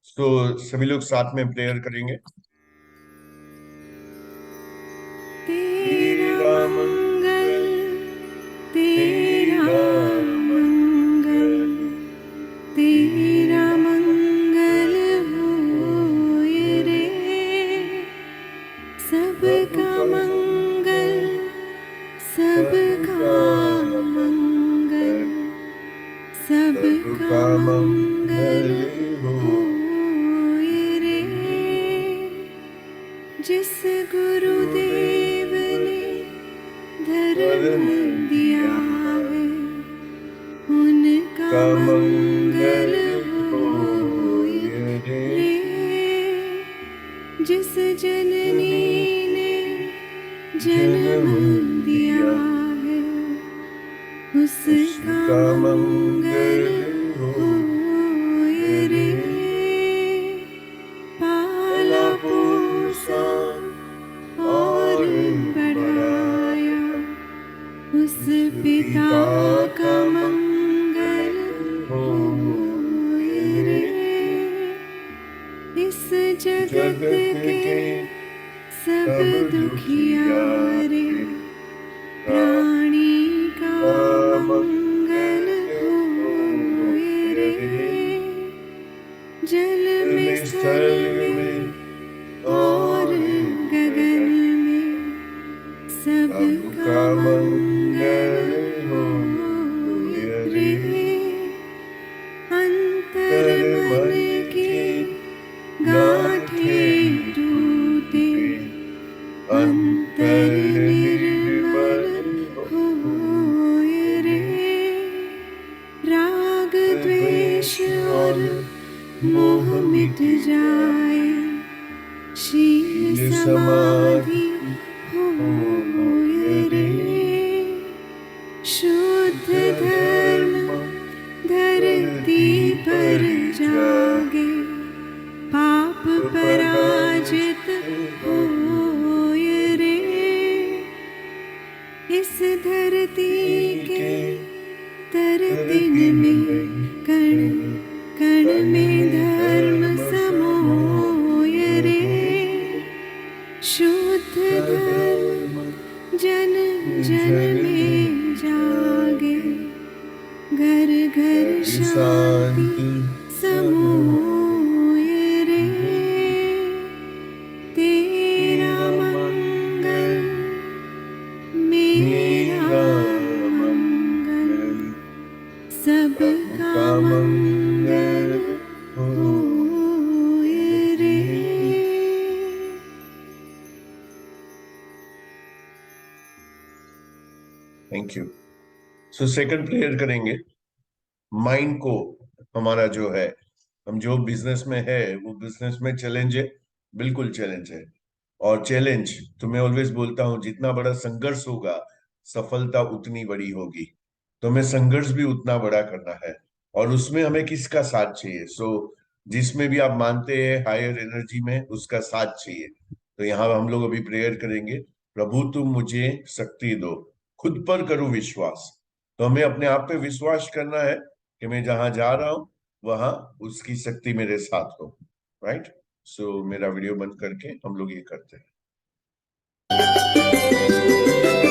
तो सभी लोग साथ में प्रेयर करेंगे। तेरा तेरा मंगल, मंगल, तेरा तेरा मंगल, मंगल, तेरा तेरा मंगल मंगल होए रे। सबका सबका मंगल, मंगल, सबका सबका मंगल, मंगल, सबका सबका मंगल मंगल हो। होए रे। जिस गुरुदेव गुरुदेव ने ने धर्म धर्म दिया दिया, है, उनका का मंगल मंगल होए होए रे। रे। जिस जननी ने जन्म जन्म दिया दिया, है, उसका उसका मंगल मंगल होए होए रे। रे। पाला भला पोसा पोसा और और बढ़ाया, बढ़ाया, उस उस पिता पिता का का मंगल मंगल होए होए रे। रे। इस जगत जगत के के सब सब दुखियारे, दुखियारे का प्राणी का मंगल मंगल होए होए रे। रे। जल में में स्थल स्थल में में और और गगन गगन में, सबका सबका मंगल मंगल होए होए रे। रे। अंतर तर मन मन की की गांठें गांठें टूटे, टूटे, अंतर अंतर निर्मल निर्मल होए होए रे। रे। राग द्वेष द्वेष और और मोह मोह मिट मिट जाए, जाए, शील शील समाधि समाधि होए होए रे। रे। शुद्ध धर्म धर्म धरती धरती पर पर जागे, जागे, पाप पराजित पराजित होए होए रे। रे। इस धरती के के तरतिन धरती में में कण कण कण कण में में धर्म धर्म समोए रे। समोए रे। शुद्ध धर्म धर्म जन जन जन में में जागे, जागे, घर घर घर शांति शांति समोए रे। समोए रे। तेरा तेरा मंगल, मंगल, मेरा मेरा मंगल, मंगल, सबका सबका मंगल मंगल होए होए रे। रे। Thank you. So second prayer करेंगे। माइंड को, हमारा जो है, हम जो बिजनेस में है वो बिजनेस में चैलेंज है, बिल्कुल चैलेंज है। और चैलेंज तो मैं ऑलवेज बोलता हूँ, जितना बड़ा संघर्ष होगा सफलता उतनी बड़ी होगी। तो हमें संघर्ष भी उतना बड़ा करना है, और उसमें हमें किसका साथ चाहिए? जिसमें भी आप मानते हैं हायर एनर्जी में, उसका साथ चाहिए। तो यहाँ हम लोग अभी प्रेयर करेंगे, प्रभु तुम मुझे शक्ति दो, खुद पर करूं विश्वास। तो हमें अपने आप पे विश्वास करना है कि मैं जहां जा रहा हूं वहां उसकी शक्ति मेरे साथ हो। राइट। सो मेरा वीडियो बंद करके हम लोग ये करते हैं।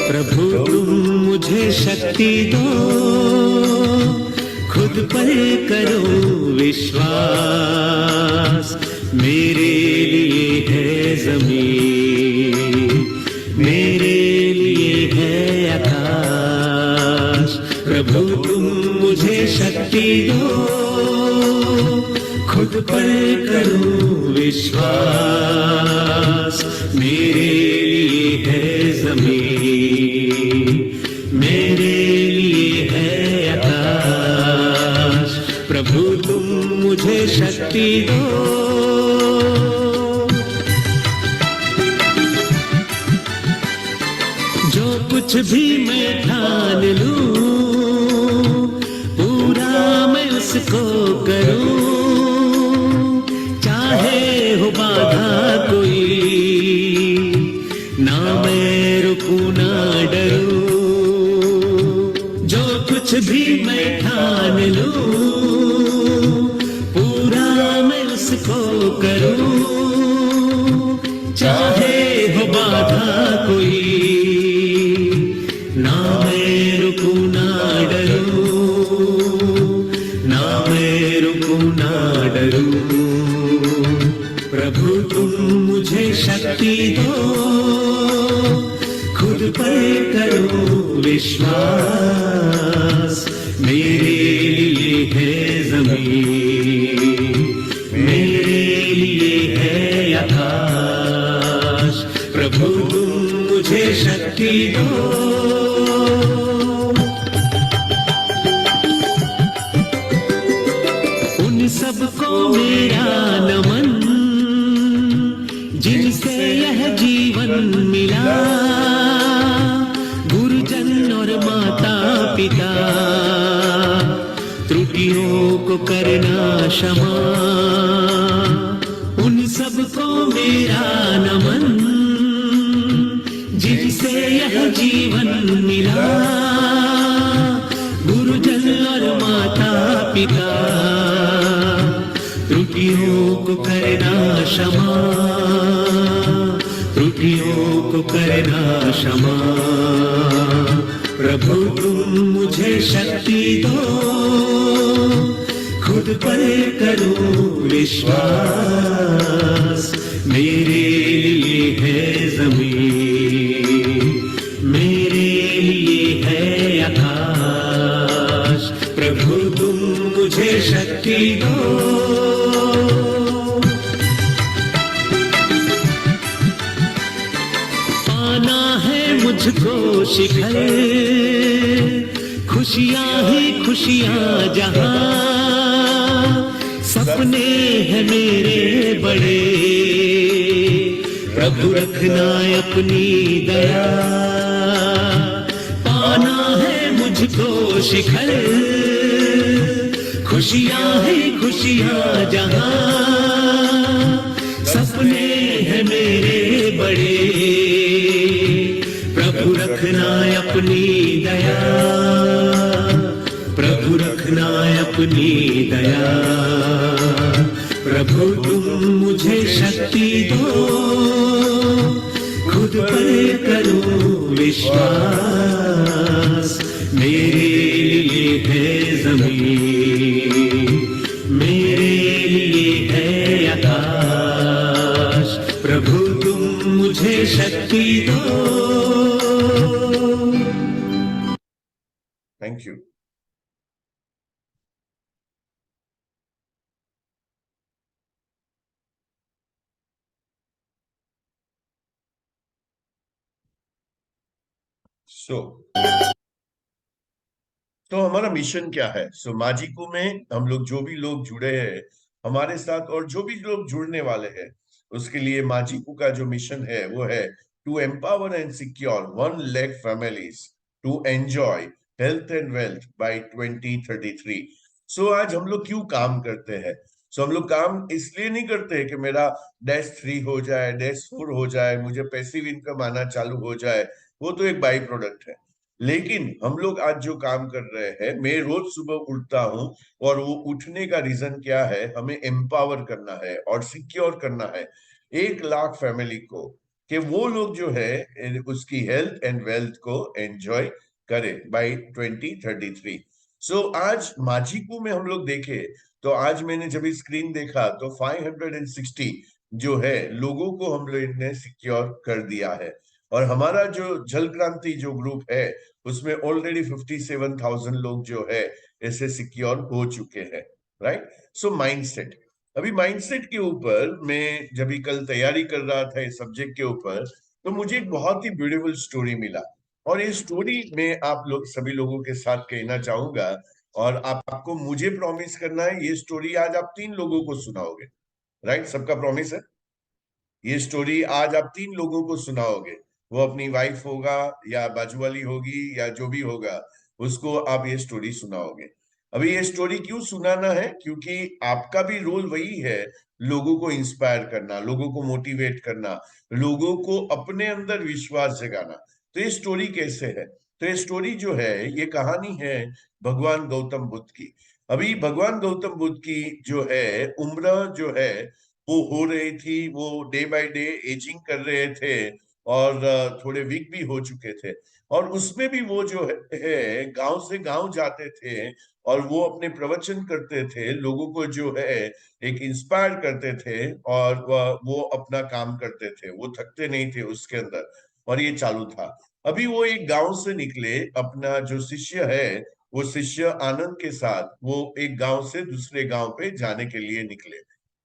प्रभु तुम प्रभु मुझे शक्ति दो, खुद पर करो विश्वास। मेरे लिए है जमीन, मेरे लिए है आकाश। प्रभु तुम मुझे शक्ति दो, खुद पर करो विश्वास। मेरे लिए है जमीन, मेरे लिए है आकाश। प्रभु तुम मुझे शक्ति दो। जो कुछ भी मैं ठान लूं, पूरा मैं उसको करूं। चाहे हो बाधा कोई, ना मैं रुकूं ना डरूं। जो कुछ भी मैं ठान लूं, पूरा मैं उसको तुम मुझे शक्ति दो, खुद पर करो विश्वास, मेरे लिए है जमीन, मेरे लिए है आकाश, प्रभु तुम मुझे शक्ति दो। उन सबको मेरा नमन, जिनसे यह जीवन मिला, गुरुजन और माता पिता, त्रुटियों को करना क्षमा। उन सबको मेरा नमन, जिनसे यह जीवन मिला, गुरुजन और माता पिता, त्रुटियों को करना क्षमा, त्रुटियों को करना क्षमा। प्रभु तुम मुझे शक्ति दो, खुद पर करो विश्वास, मेरे लिए है जमीन, मेरे लिए है आकाश, प्रभु तुम मुझे शक्ति दो। पाना है मुझको शिखर, खुशियां ही खुशियां जहां, सपने हैं मेरे बड़े, प्रभु रखना अपनी दया। पाना है मुझको शिखर, खुशियां ही खुशियां जहां, सपने हैं मेरे बड़े, प्रभु रखना अपनी दया, प्रभु रखना अपनी दया। प्रभु तुम मुझे शक्ति दो, खुद पर करो विश्वास, मेरे लिए है जमीन, मेरे लिए है आकाश, प्रभु तुम मुझे शक्ति दो। Thank you. तो हमारा मिशन क्या है? माजिको में हम लोग जो भी लोग जुड़े हैं हमारे साथ और जो भी लोग जुड़ने वाले हैं, उसके लिए माजिको का जो मिशन है वो है to empower and secure 1 lakh families to enjoy health and wealth by 2033। आज हम लोग क्यों काम करते हैं? हम लोग काम इसलिए नहीं करते हैं कि मेरा -3 हो जाए, -4 हो जाए, मुझे पैसिव इनकम आना चालू हो जाए, वो तो एक बाई प्रोडक्ट है। लेकिन हम लोग आज जो काम कर रहे हैं, मैं रोज सुबह उठता हूं और वो उठने का रीजन क्या है? हमें एम्पावर करना है और सिक्योर करना है 1 लाख फैमिली को, कि वो लोग जो है उसकी हेल्थ एंड वेल्थ को एंजॉय करे बाय 2033। आज माजिको में हम लोग देखे तो आज मैंने जब स्क्रीन देखा तो 560 जो है लोगों को हम लोग ने सिक्योर कर दिया है। और हमारा जो जल क्रांति जो ग्रुप है उसमें ऑलरेडी 57,000 लोग जो है ऐसे सिक्योर हो चुके हैं। राइट? माइंडसेट, अभी माइंडसेट के ऊपर मैं जब भी कल तैयारी कर रहा था इस सब्जेक्ट के ऊपर, तो मुझे एक बहुत ही ब्यूटीफुल स्टोरी मिला और ये स्टोरी में आप लोग सभी लोगों के साथ कहना चाहूंगा। और आपको मुझे प्रॉमिस करना है ये स्टोरी आज आप 3 लोगों को सुनाओगे। राइट? सबका प्रॉमिस है ये स्टोरी आज आप 3 लोगों को सुनाओगे। वो अपनी वाइफ होगा या बाजू वाली होगी या जो भी होगा, उसको आप ये स्टोरी सुनाओगे। अभी ये स्टोरी क्यों सुनाना है? क्योंकि आपका भी रोल वही है, लोगों को इंस्पायर करना, लोगों को मोटिवेट करना, लोगों को अपने अंदर विश्वास जगाना। तो ये स्टोरी कैसे है? तो ये स्टोरी जो है ये कहानी है भगवान गौतम बुद्ध की। अभी भगवान गौतम बुद्ध की जो है उम्र जो है वो हो रही थी, वो डे बाय डे एजिंग कर रहे थे और थोड़े वीक भी हो चुके थे। और उसमें भी वो जो है गांव से गांव जाते थे और वो अपने प्रवचन करते थे, लोगों को जो है एक इंस्पायर करते थे, और वो अपना काम करते थे, वो थकते नहीं थे उसके अंदर, और ये चालू था। अभी वो एक गांव से निकले, अपना जो शिष्य है वो शिष्य आनंद के साथ वो एक गांव से दूसरे गांव पे जाने के लिए निकले।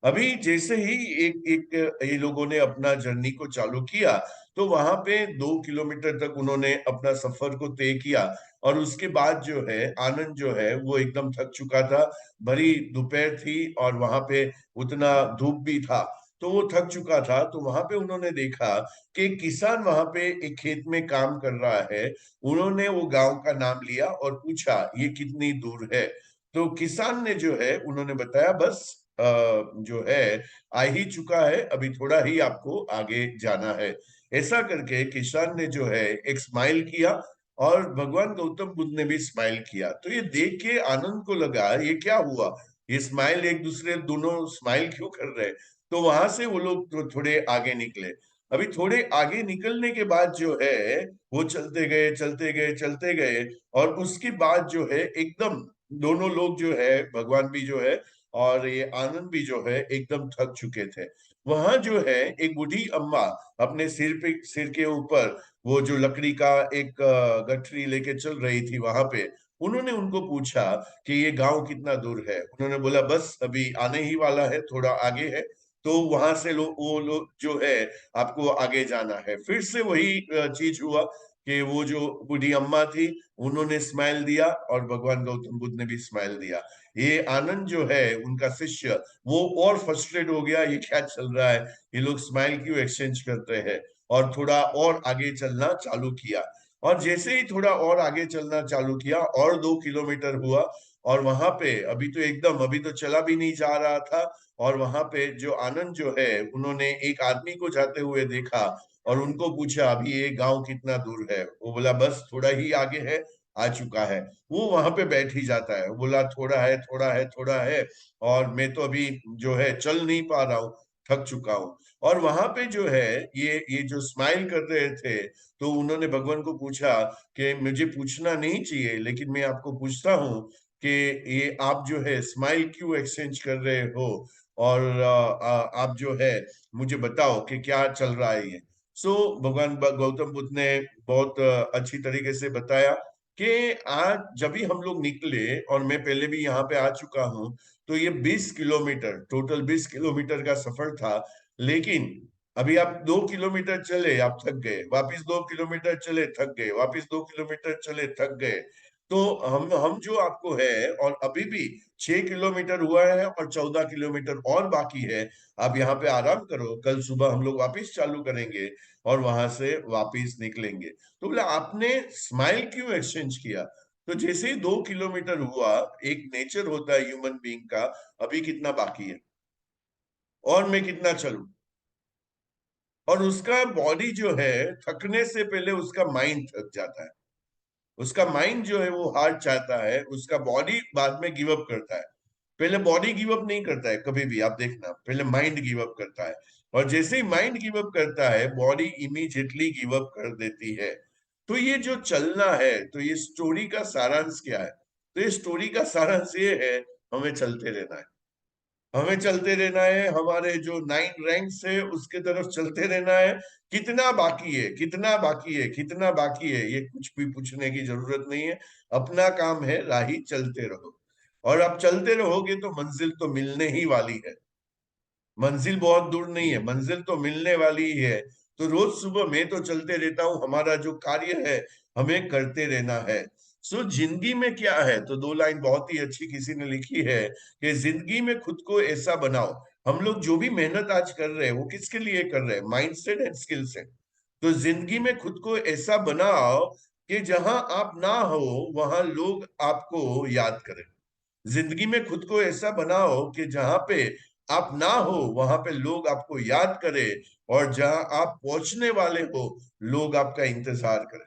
अभी जैसे ही एक एक ये लोगों ने अपना जर्नी को चालू किया, तो वहां पे 2 किलोमीटर तक उन्होंने अपना सफर को तय किया। और उसके बाद जो है आनंद जो है वो एकदम थक चुका था, भरी दोपहर थी और वहां पे उतना धूप भी था, तो वो थक चुका था। तो वहां पे उन्होंने देखा कि एक किसान वहां पे एक खेत में काम कर रहा है। उन्होंने वो गांव का नाम लिया और पूछा ये कितनी दूर है। तो किसान ने जो है उन्होंने बताया बस जो है आ ही चुका है, अभी थोड़ा ही आपको आगे जाना है। ऐसा करके किसान ने जो है एक स्माइल किया, और भगवान गौतम बुद्ध ने भी स्माइल किया। तो ये देख के आनंद को लगा ये क्या हुआ, ये स्माइल, एक दूसरे दोनों स्माइल क्यों कर रहे हैं। तो वहां से वो लोग तो थोड़े आगे निकले। अभी थोड़े आगे निकलने के बाद जो है वो चलते गए चलते गए चलते गए, और उसके बाद जो है एकदम दोनों लोग जो है, भगवान भी जो है और ये आनंद भी जो है, एकदम थक चुके थे। वहां जो है एक बूढ़ी अम्मा अपने सिर के ऊपर वो जो लकड़ी का एक गठरी लेके चल रही थी वहां पे। उन्होंने उनको पूछा कि ये गांव कितना दूर है। उन्होंने बोला बस अभी आने ही वाला है, थोड़ा आगे है। तो वहां से वो लोग जो है आपको आगे जाना है। फिर से वही चीज हुआ कि वो जो बूढ़ी अम्मा थी उन्होंने स्माइल दिया, और भगवान गौतम बुद्ध ने भी स्माइल दिया। ये आनंद जो है उनका शिष्य, वो और फ्रस्ट्रेट हो गया, ये क्या चल रहा है, ये लोग स्माइल क्यों एक्सचेंज करते हैं, और थोड़ा और आगे चलना चालू किया। और जैसे ही थोड़ा और आगे चलना चालू किया, और 2 किलोमीटर हुआ, और वहां पे अभी तो एकदम, अभी तो चला भी नहीं जा रहा था। और वहां पे जो आनंद जो है उन्होंने एक आदमी को जाते हुए देखा, और उनको पूछा अभी ये गांव कितना दूर है। वो बोला बस थोड़ा ही आगे है, आ चुका है। वो वहां पे बैठ ही जाता है, वो बोला थोड़ा है थोड़ा है थोड़ा है, और मैं तो अभी जो है चल नहीं पा रहा हूँ, थक चुका हूँ। और वहां पे जो है ये जो स्माइल कर रहे थे, तो उन्होंने भगवान को पूछा कि मुझे पूछना नहीं चाहिए, लेकिन मैं आपको पूछता हूँ कि ये आप जो है स्माइल क्यों एक्सचेंज कर रहे हो, और आप जो है मुझे बताओ कि क्या चल रहा है ये। सो भगवान गौतम बुद्ध ने बहुत अच्छी तरीके से बताया कि आज जब भी हम लोग निकले, और मैं पहले भी यहाँ पे आ चुका हूँ, तो ये 20 किलोमीटर, टोटल 20 किलोमीटर का सफर था। लेकिन अभी आप 2 किलोमीटर चले, आप थक गए, वापिस 2 किलोमीटर चले, थक गए, वापिस 2 किलोमीटर चले, थक गए। तो हम जो आपको है, और अभी भी 6 किलोमीटर हुआ है और 14 किलोमीटर और बाकी है। आप यहाँ पे आराम करो, कल सुबह हम लोग वापिस चालू करेंगे और वहां से वापिस निकलेंगे। तो बोला आपने स्माइल क्यों एक्सचेंज किया। तो जैसे ही 2 किलोमीटर हुआ, एक नेचर होता है ह्यूमन बीइंग का, अभी कितना बाकी है और मैं कितना चलूं। और उसका बॉडी जो है थकने से पहले उसका माइंड थक जाता है। उसका माइंड जो है वो हार चाहता है, उसका बॉडी बाद में गिव अप करता है। पहले बॉडी गिव अप नहीं करता है कभी भी, आप देखना, पहले माइंड गिव अप करता है। और जैसे ही माइंड गिव अप करता है, बॉडी इमीडिएटली गिव अप कर देती है। तो ये जो चलना है, तो ये स्टोरी का सारांश क्या है। तो ये स्टोरी का सारांश ये है, हमें चलते रहना है। हमें चलते रहना है, हमारे जो 9 रैंक्स है उसके तरफ चलते रहना है। कितना बाकी है, कितना बाकी है, कितना बाकी है, ये कुछ भी पूछने की जरूरत नहीं है। अपना काम है, राही चलते रहो। और आप चलते रहोगे तो मंजिल तो मिलने ही वाली है। मंजिल बहुत दूर नहीं है, मंजिल तो मिलने वाली ही है। तो रोज सुबह मैं तो चलते रहता हूँ, हमारा जो कार्य है हमें करते रहना है। सो जिंदगी में क्या है, तो 2 लाइन बहुत ही अच्छी किसी ने लिखी है कि जिंदगी में खुद को ऐसा बनाओ। हम लोग जो भी मेहनत आज कर रहे हैं वो किसके लिए कर रहे हैं, माइंडसेट एंड स्किल सेट। तो जिंदगी में खुद को ऐसा बनाओ कि जहां आप ना हो वहां लोग आपको याद करें। जिंदगी में खुद को ऐसा बनाओ कि जहां पे आप ना हो वहां पे लोग आपको याद करें, और जहां आप पहुंचने वाले हो लोग आपका इंतजार करें।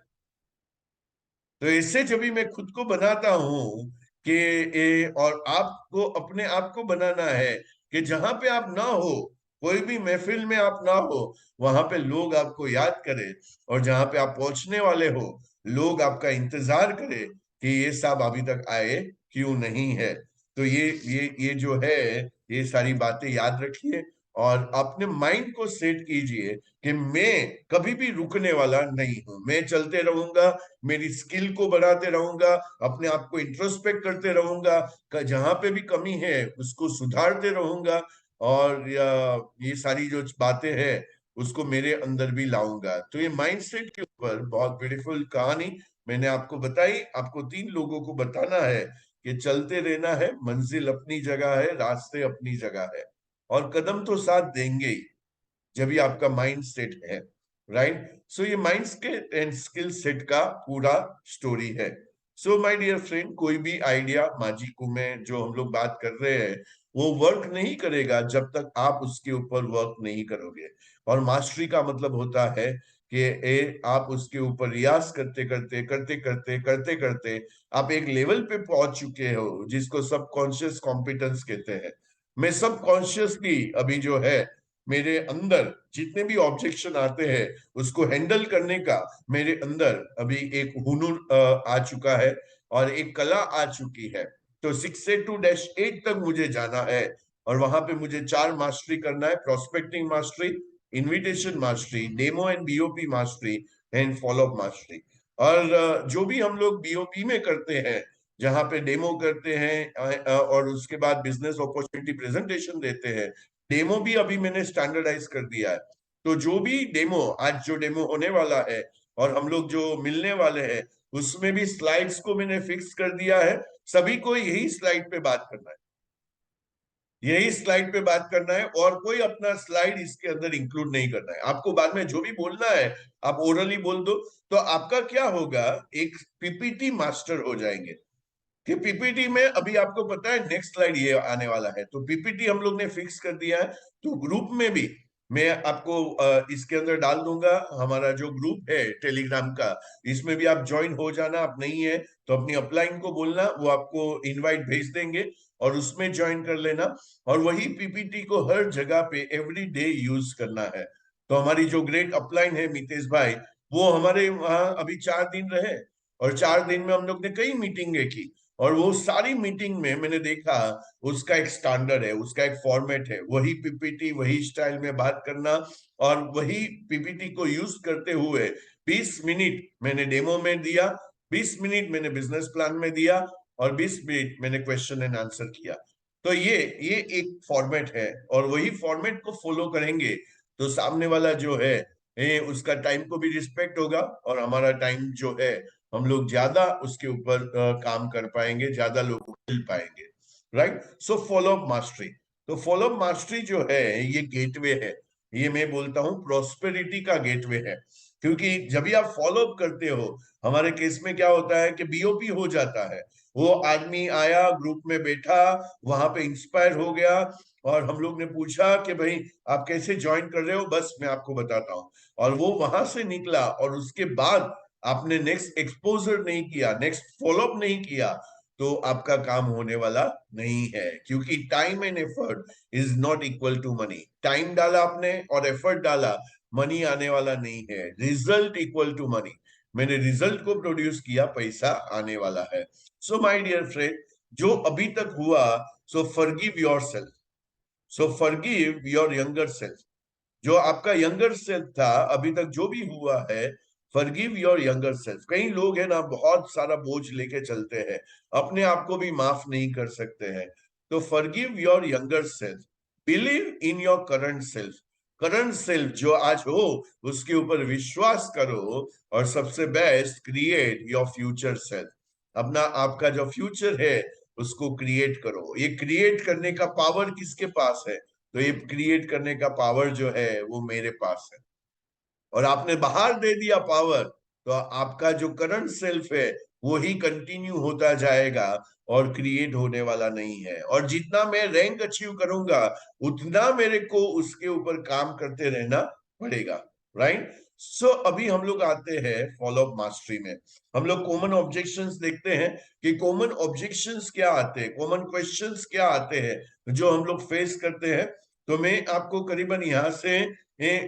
तो इससे जब भी मैं खुद को बनाता हूं कि और आपको अपने आप को बनाना है कि जहां पे आप ना हो, कोई भी महफिल में आप ना हो, वहां पे लोग आपको याद करें, और जहां पे आप पहुंचने वाले हो लोग आपका इंतजार करें कि ये साहब अभी तक आए क्यों नहीं है। तो ये जो है, ये सारी बातें याद रखिए और अपने माइंड को सेट कीजिए कि मैं कभी भी रुकने वाला नहीं हूं, मैं चलते रहूंगा, मेरी स्किल को बढ़ाते रहूंगा, अपने आप को इंट्रोस्पेक्ट करते रहूंगा, जहां पे भी कमी है उसको सुधारते रहूंगा और ये सारी जो बातें हैं उसको मेरे अंदर भी लाऊंगा। तो ये माइंडसेट के ऊपर बहुत ब्यूटीफुल कहानी मैंने आपको बताई। आपको 3 लोगों को बताना है कि चलते रहना है, मंजिल अपनी जगह है, रास्ते अपनी जगह है, और कदम तो साथ देंगे ही जब भी आपका माइंड सेट है। राइट, सो ये mind set and skill set का पूरा स्टोरी है। सो माय डियर फ्रेंड, कोई भी आइडिया माजिको में जो हम लोग बात कर रहे हैं वो वर्क नहीं करेगा जब तक आप उसके ऊपर वर्क नहीं करोगे। और मास्टरी का मतलब होता है कि आप उसके ऊपर रियाज करते करते करते करते करते करते आप एक लेवल पे पहुंच चुके हो जिसको सबकॉन्शियस कॉम्पिटेंस कहते हैं। मैं सबकॉन्शियसली अभी जो है मेरे अंदर जितने भी ऑब्जेक्शन आते हैं उसको हैंडल करने का मेरे अंदर अभी एक हुनर आ चुका है और एक कला आ चुकी है। तो 6 से 2-8 तक मुझे जाना है और वहां पे मुझे 4 मास्टरी करना है: prospecting mastery, invitation mastery, demo and BOP mastery and follow up mastery. और जो भी हम लोग बीओपी में करते हैं, जहां पे डेमो करते हैं और उसके बाद बिजनेस अपॉर्चुनिटी प्रेजेंटेशन देते हैं, डेमो भी अभी मैंने स्टैंडर्डाइज कर दिया है। तो जो भी डेमो, आज जो डेमो होने वाला है और हम लोग जो मिलने वाले हैं, उसमें भी स्लाइड्स को मैंने फिक्स कर दिया है। सभी को यही स्लाइड पे बात करना है, यही स्लाइड पे बात करना है और कोई अपना स्लाइड इसके अंदर इंक्लूड नहीं करना है। आपको बाद में जो भी बोलना है आप ओरली बोल दो। तो आपका क्या होगा, एक पीपीटी मास्टर हो जाएंगे कि पीपीटी में अभी आपको पता है नेक्स्ट स्लाइड ये आने वाला है, तो पीपीटी हम लोग ने फिक्स कर दिया है। तो ग्रुप में भी मैं आपको इसके अंदर डाल दूंगा, हमारा जो ग्रुप है टेलीग्राम का, इसमें भी आप ज्वाइन हो जाना। आप नहीं है तो अपनी अपलाइन को बोलना, वो आपको इनवाइट भेज देंगे और उसमें ज्वाइन कर लेना। और वही पीपीटी को हर जगह पे एवरी डे यूज करना है। तो हमारी जो ग्रेट अपलाइन है मितेश भाई, वो हमारे वहां अभी 4 दिन रहे और 4 दिन में हम लोग ने कई मीटिंगें की और वो सारी मीटिंग में मैंने देखा उसका एक स्टैंडर्ड है, उसका एक फॉर्मेट है, वही पीपीटी वही स्टाइल में बात करना। और वही पीपीटी को यूज करते हुए 20 मिनट मैंने डेमो में दिया, 20 मिनट मैंने बिजनेस प्लान में दिया और 20 मिनट मैंने क्वेश्चन एंड आंसर किया। तो ये एक फॉर्मेट है और वही फॉर्मेट को फॉलो करेंगे तो सामने वाला जो है उसका टाइम को भी रिस्पेक्ट होगा और हमारा टाइम जो है हम लोग ज्यादा उसके ऊपर काम कर पाएंगे, ज्यादा लोगों को मिल पाएंगे। राइट, सो फॉलोअप मास्टरी। तो फॉलोअप मास्टरी जो है ये गेटवे है, ये मैं बोलता हूँ प्रॉस्पेरिटी का गेटवे है। क्योंकि जब भी आप फॉलोअप करते हो, हमारे केस में क्या होता है कि बीओपी हो जाता है, वो आदमी आया ग्रुप में बैठा, वहां पे इंस्पायर हो गया और हम लोग ने पूछा कि भाई आप कैसे ज्वाइन कर रहे हो, बस मैं आपको बताता हूँ। और वो वहां से निकला और उसके बाद आपने नेक्स्ट एक्सपोजर नहीं किया, नेक्स्ट फॉलोअप नहीं किया, तो आपका काम होने वाला नहीं है। क्योंकि time and effort is not equal to money. Time डाला आपने और एफर्ट डाला, मनी आने वाला नहीं है। रिजल्ट इक्वल टू मनी, मैंने रिजल्ट को प्रोड्यूस किया, पैसा आने वाला है। सो माय डियर फ्रेंड, जो अभी तक हुआ, so forgive yourself, so forgive your younger self. जो आपका यंगर सेल्फ था अभी तक जो भी हुआ है, फॉरगिव योर यंगर सेल्फ। कई लोग है ना बहुत सारा बोझ लेके चलते हैं, अपने आप को भी माफ नहीं कर सकते हैं। तो forgive your younger self, believe in your current self. Current self जो आज हो उसके ऊपर विश्वास करो और सबसे best create your future self. अपना आपका जो फ्यूचर है उसको क्रिएट करो। ये क्रिएट करने का पावर किसके पास है? तो ये क्रिएट करने का पावर जो है वो मेरे पास है और आपने बाहर दे दिया पावर, तो आपका जो करंट सेल्फ है वो ही कंटिन्यू होता जाएगा और क्रिएट होने वाला नहीं है। और जितना मैं रैंक अचीव करूंगा उतना मेरे को उसके ऊपर काम करते रहना पड़ेगा। राइट, सो अभी हम लोग आते हैं फॉलोअप मास्टरी में। हम लोग कॉमन ऑब्जेक्शंस देखते हैं कि कॉमन ऑब्जेक्शंस क्या आते हैं, कॉमन क्वेश्चंस क्या आते हैं जो हम लोग फेस करते हैं तो मैं आपको करीबन यहाँ से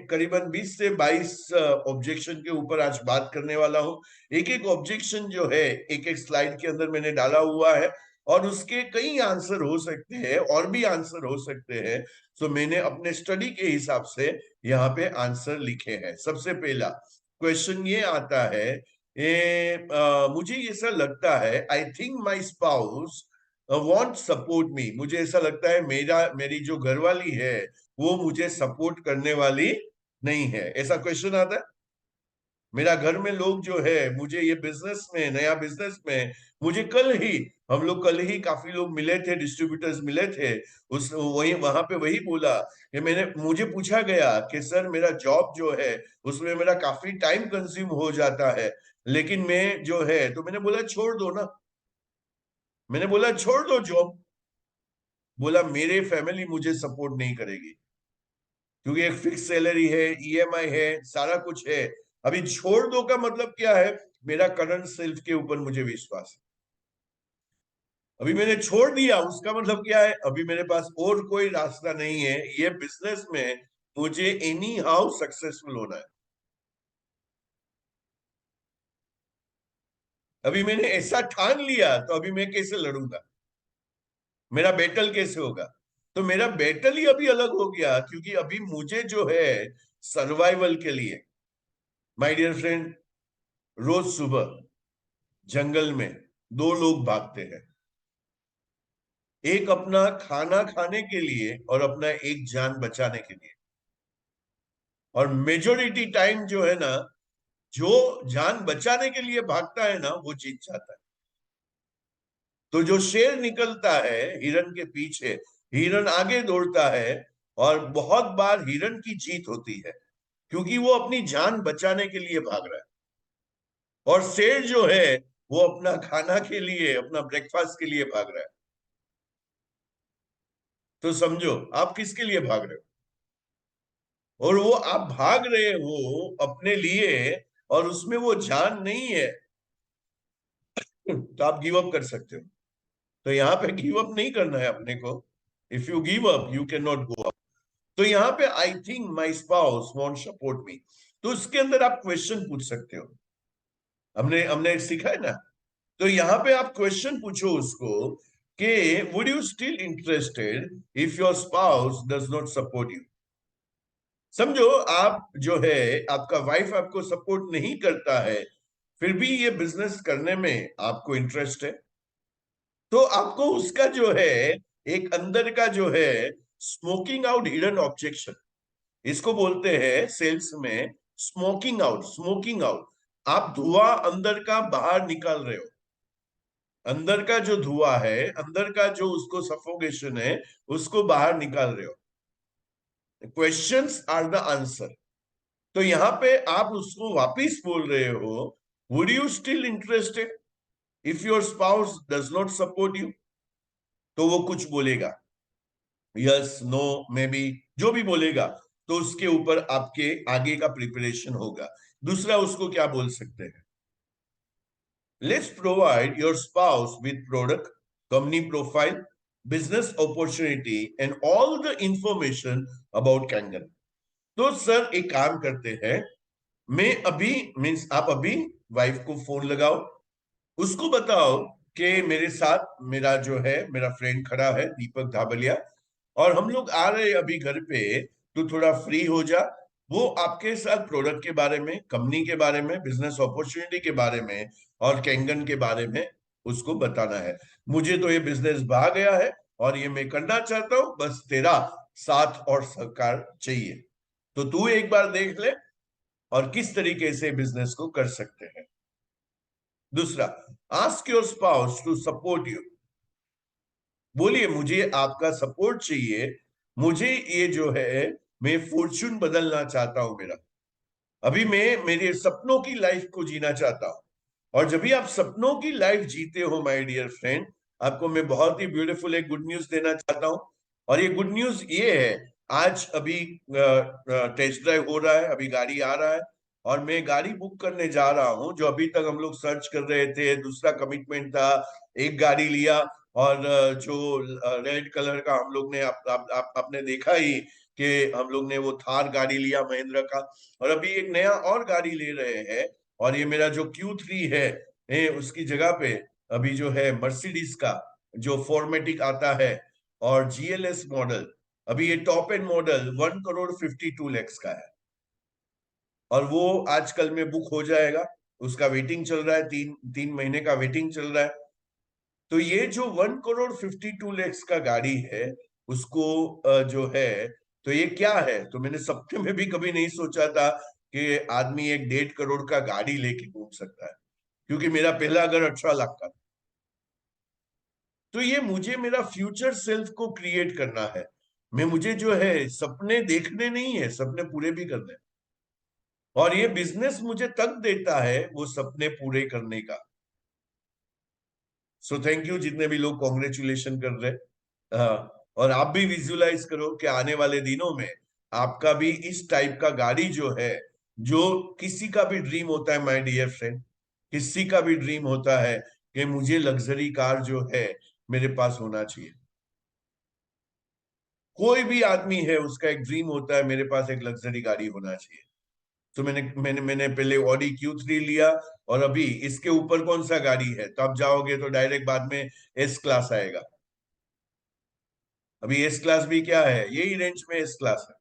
करीबन 20 से 22 ऑब्जेक्शन के ऊपर आज बात करने वाला हूँ। एक एक ऑब्जेक्शन जो है एक एक स्लाइड के अंदर मैंने डाला हुआ है और उसके कई आंसर हो सकते हैं और भी आंसर हो सकते हैं। तो मैंने अपने स्टडी के हिसाब से यहाँ पे आंसर लिखे हैं। सबसे पहला क्वेश्चन ये आता है, मुझे ऐसा लगता है, I think my spouse want support me, मुझे ऐसा लगता है मेरी जो घरवाली है वो मुझे सपोर्ट करने वाली नहीं है। ऐसा क्वेश्चन आता है। मेरा घर में लोग जो है मुझे ये बिजनेस में, नया बिजनेस में, मुझे हम लोग कल ही काफी लोग मिले थे, डिस्ट्रीब्यूटर्स मिले थे, उस वही वहां पे वही बोला कि मुझे पूछा गया कि सर मेरा जॉब जो है उसमें मेरा काफी टाइम कंज्यूम हो जाता है, लेकिन मैं जो है, तो मैंने बोला छोड़ दो ना, मैंने बोला छोड़ दो जॉब। बोला मेरे फैमिली मुझे सपोर्ट नहीं करेगी क्योंकि एक फिक्स सैलरी है, ईएमआई है, सारा कुछ है। अभी छोड़ दो का मतलब क्या है? मेरा करंट सेल्फ के ऊपर मुझे विश्वास है। अभी मैंने छोड़ दिया उसका मतलब क्या है? अभी मेरे पास और कोई रास्ता नहीं है, ये बिजनेस में मुझे एनी हाउ सक्सेसफुल होना है। अभी मैंने ऐसा ठान लिया तो अभी मैं कैसे लड़ूंगा? मेरा बैटल कैसे होगा? तो मेरा बैटल ही अभी अलग हो गया क्योंकि अभी मुझे जो है सर्वाइवल के लिए, माय डियर फ्रेंड, रोज सुबह जंगल में दो लोग भागते हैं, एक अपना खाना खाने के लिए और अपना एक जान बचाने के लिए। और मेजोरिटी टाइम जो है ना, जो जान बचाने के लिए भागता है ना वो जीत जाता है। तो जो शेर निकलता है हिरन के पीछे, हिरन आगे दौड़ता है और बहुत बार हिरन की जीत होती है क्योंकि वो अपनी जान बचाने के लिए भाग रहा है। और शेर जो है वो अपना खाना के लिए, अपना ब्रेकफास्ट के लिए भाग रहा है। तो समझो आप किसके लिए भाग रहे हो, और वो आप भाग रहे हो अपने लिए और उसमें वो जान नहीं है तो आप गिव अप कर सकते हो। तो यहाँ पे गिव अप नहीं करना है अपने को। If you give up you can not go up. तो यहाँ पे I think my spouse want support me, तो उसके अंदर आप क्वेश्चन पूछ सकते हो। हमने हमने सीखा है ना। तो यहाँ पे आप क्वेश्चन पूछो उसको कि would you still interested if your spouse does not support you. समझो आप जो है, आपका वाइफ आपको सपोर्ट नहीं करता है, फिर भी ये बिजनेस करने में आपको इंटरेस्ट है, तो आपको उसका जो है एक अंदर का जो है स्मोकिंग आउट हिडन ऑब्जेक्शन, इसको बोलते हैं सेल्स में स्मोकिंग आउट। स्मोकिंग आउट, आप धुआं अंदर का बाहर निकाल रहे हो। अंदर का जो धुआं है, अंदर का जो उसको सफोकेशन है, उसको बाहर निकाल रहे हो। Questions are the answer. तो यहाँ पे आप उसको वापिस बोल रहे हो, would you still interested if your spouse does not support you. तो वो कुछ बोलेगा, यस, नो, मे बी, जो भी बोलेगा, तो उसके ऊपर आपके आगे का प्रिपरेशन होगा। दूसरा उसको क्या बोल सकते हैं, let's provide your spouse with product, company profile, business opportunity and all the information about Kangen. तो सर एक काम करते हैं, मैं अभी मीन्स आप अभी वाइफ को फोन लगाओ, उसको बताओ कि मेरे साथ मेरा जो है मेरा फ्रेंड खड़ा है दीपक धाबलिया, और हम लोग आ रहे हैं अभी घर पे, तो थोड़ा फ्री हो जा। वो आपके साथ प्रोडक्ट के बारे में, कंपनी के बारे में, बिजनेस अपॉर्चुनिटी के बारे में और कैंगन के बारे में उसको बताना है। मुझे तो ये बिजनेस भा गया है और ये मैं करना चाहता हूं, बस तेरा साथ और सहकार चाहिए। तो तू एक बार देख ले और किस तरीके से बिजनेस को कर सकते हैं। दूसरा, ask your spouse to support you. बोलिए मुझे आपका सपोर्ट चाहिए, मुझे ये जो है मैं फॉर्चून बदलना चाहता हूं मेरा, अभी मैं मेरे सपनों की लाइफ को जीना चाहता हूं। और जब भी आप सपनों की लाइफ जीते हो माय डियर फ्रेंड, आपको मैं बहुत ही ब्यूटीफुल एक गुड न्यूज देना चाहता हूं। और ये गुड न्यूज ये है, आज अभी टेस्ट ड्राइव हो रहा है, अभी गाड़ी आ रहा है और मैं गाड़ी बुक करने जा रहा हूं। जो अभी तक हम लोग सर्च कर रहे थे, दूसरा कमिटमेंट था, एक गाड़ी लिया, और जो रेड कलर का हम लोग ने आपने देखा ही कि हम लोग ने वो थार गाड़ी लिया महिंद्रा का, और अभी एक नया और गाड़ी ले रहे हैं। और ये मेरा जो Q3 है, उसकी जगह पे अभी जो है मर्सिडीज का जो फॉर्मेटिक आता है और GLS मॉडल, अभी ये टॉप एंड मॉडल 1,52,00,000 का है, और वो आजकल में बुक हो जाएगा। उसका वेटिंग चल रहा है, 3 महीने का वेटिंग चल रहा है। तो ये जो 1,52,00,000 का गाड़ी है, उसको जो है, तो ये क्या है, तो मैंने सपने में भी कभी नहीं सोचा था कि आदमी 1.5 करोड़ का गाड़ी लेके घूम सकता है, क्योंकि मेरा पहला घर 18 लाख का था। तो ये मुझे मेरा फ्यूचर सेल्फ को क्रिएट करना है। मुझे जो है सपने देखने नहीं है, सपने पूरे भी करने हैं। और ये बिजनेस मुझे तक देता है वो सपने पूरे करने का। सो थैंक यू जितने भी लोग कॉन्ग्रेचुलेशन कर रहे हैं। और आप भी विजुलाइज करो कि आने वाले दिनों में आपका भी इस टाइप का गाड़ी जो है, जो किसी का भी ड्रीम होता है माय डियर फ्रेंड, किसी का भी ड्रीम होता है कि मुझे लग्जरी कार जो है मेरे पास होना चाहिए। कोई भी आदमी है उसका एक ड्रीम होता है मेरे पास एक लग्जरी गाड़ी होना चाहिए। तो मैंने मैंने मैंने पहले ऑडी Q3 लिया, और अभी इसके ऊपर कौन सा गाड़ी है, तो आप जाओगे तो डायरेक्ट बाद में एस क्लास आएगा। अभी एस क्लास भी क्या है, यही रेंज में एस क्लास है।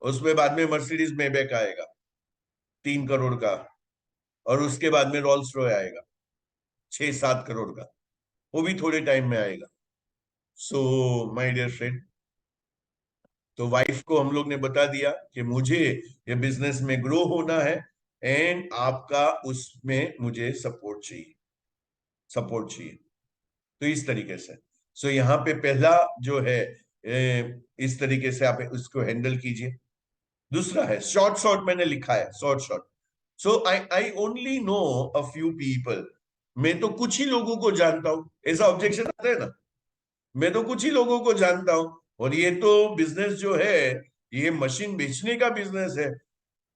उसमें बाद में मर्सिडीज मेबेक आएगा 3 करोड़ का, और उसके बाद में रोल्स रॉय आएगा 6-7 करोड़ का, वो भी थोड़े टाइम में आएगा। सो माय डियर फ्रेंड, तो वाइफ को हम लोग ने बता दिया कि मुझे ये बिजनेस में ग्रो होना है, एंड आपका उसमें मुझे सपोर्ट चाहिए, सपोर्ट चाहिए। तो इस तरीके से, सो यहाँ पे पहला जो है, इस तरीके से आप उसको हैंडल कीजिए। दूसरा है शॉर्ट शॉर्ट, मैंने लिखा है short short. So I I only know a few people, मैं तो कुछ ही लोगों को जानता हूं। ऐसा ऑब्जेक्शन आता है ना, मैं तो कुछ ही लोगों को जानता हूं, और ये तो बिजनेस जो है ये मशीन बेचने का बिजनेस है,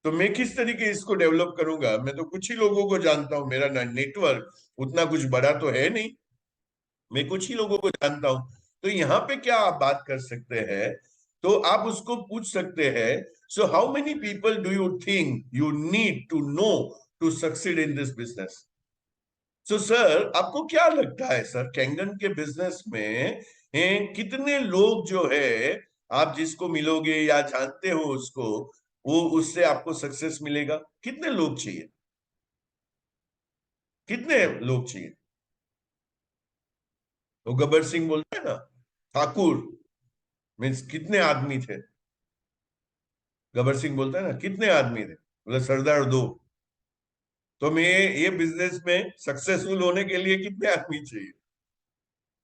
तो मैं किस तरीके इसको डेवलप करूंगा, मैं तो कुछ ही लोगों को जानता हूं, मेरा नेटवर्क उतना कुछ बड़ा तो है नहीं, मैं कुछ ही लोगों को जानता हूं। तो यहाँ पे क्या आप बात कर सकते हैं, तो आप उसको पूछ सकते हैं, so how many people do you think you need to know to succeed in this business. So sir आपको क्या लगता है सर, कैंगन के बिजनेस में कितने लोग जो है, आप जिसको मिलोगे या जानते हो उसको, वो उससे आपको सक्सेस मिलेगा, कितने लोग चाहिए, कितने लोग चाहिए। तो गब्बर सिंह बोलते हैं ना, ठाकुर मीन्स कितने आदमी थे, गब्बर सिंह बोलता है ना कितने आदमी थे, बोले सरदार दो। तो मैं ये बिजनेस में सक्सेसफुल होने के लिए कितने आदमी चाहिए,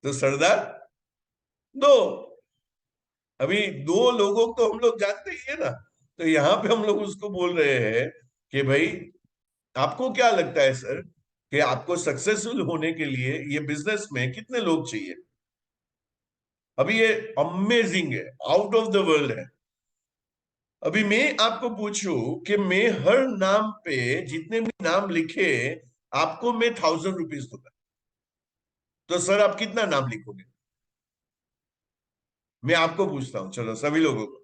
तो सरदार दो। अभी दो लोगों को तो हम लोग जानते ही है ना, तो यहाँ पे हम लोग उसको बोल रहे हैं कि भाई आपको क्या लगता है सर कि आपको सक्सेसफुल होने के लिए ये बिजनेस में कितने लोग चाहिए। अभी ये अमेजिंग है, आउट ऑफ द वर्ल्ड है। अभी मैं आपको पूछूं कि मैं हर नाम पे जितने भी नाम लिखे आपको मैं 1,000 रुपीज दूंगा, तो सर आप कितना नाम लिखोगे। मैं आपको पूछता हूं, चलो सभी लोगों को,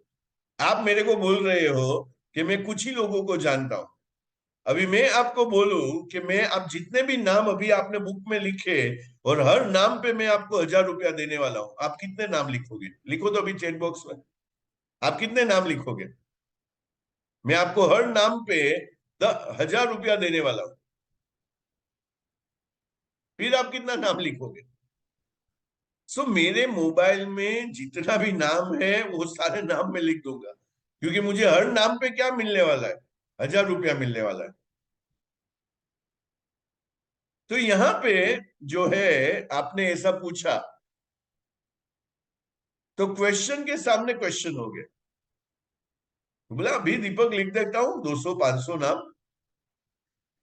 आप मेरे को बोल रहे हो कि मैं कुछ ही लोगों को जानता हूं। अभी मैं आपको बोलूं कि मैं आप जितने भी नाम अभी आपने बुक में लिखे, और हर नाम पे मैं आपको 1,000 रुपया देने वाला हूं, आप कितने नाम लिखोगे, लिखो तो अभी चैट बॉक्स में, आप कितने नाम लिखोगे। मैं आपको हर नाम पे 1,000 रुपया देने वाला हूं, फिर आप कितना नाम लिखोगे। सो मेरे मोबाइल में जितना भी नाम है वो सारे नाम में लिख दूंगा, क्योंकि मुझे हर नाम पे क्या मिलने वाला है, 1,000 रुपया मिलने वाला है। तो यहाँ पे जो है आपने ऐसा पूछा, तो क्वेश्चन के सामने क्वेश्चन हो गया। बोला अभी दीपक लिख देता हूं 200-500 नाम,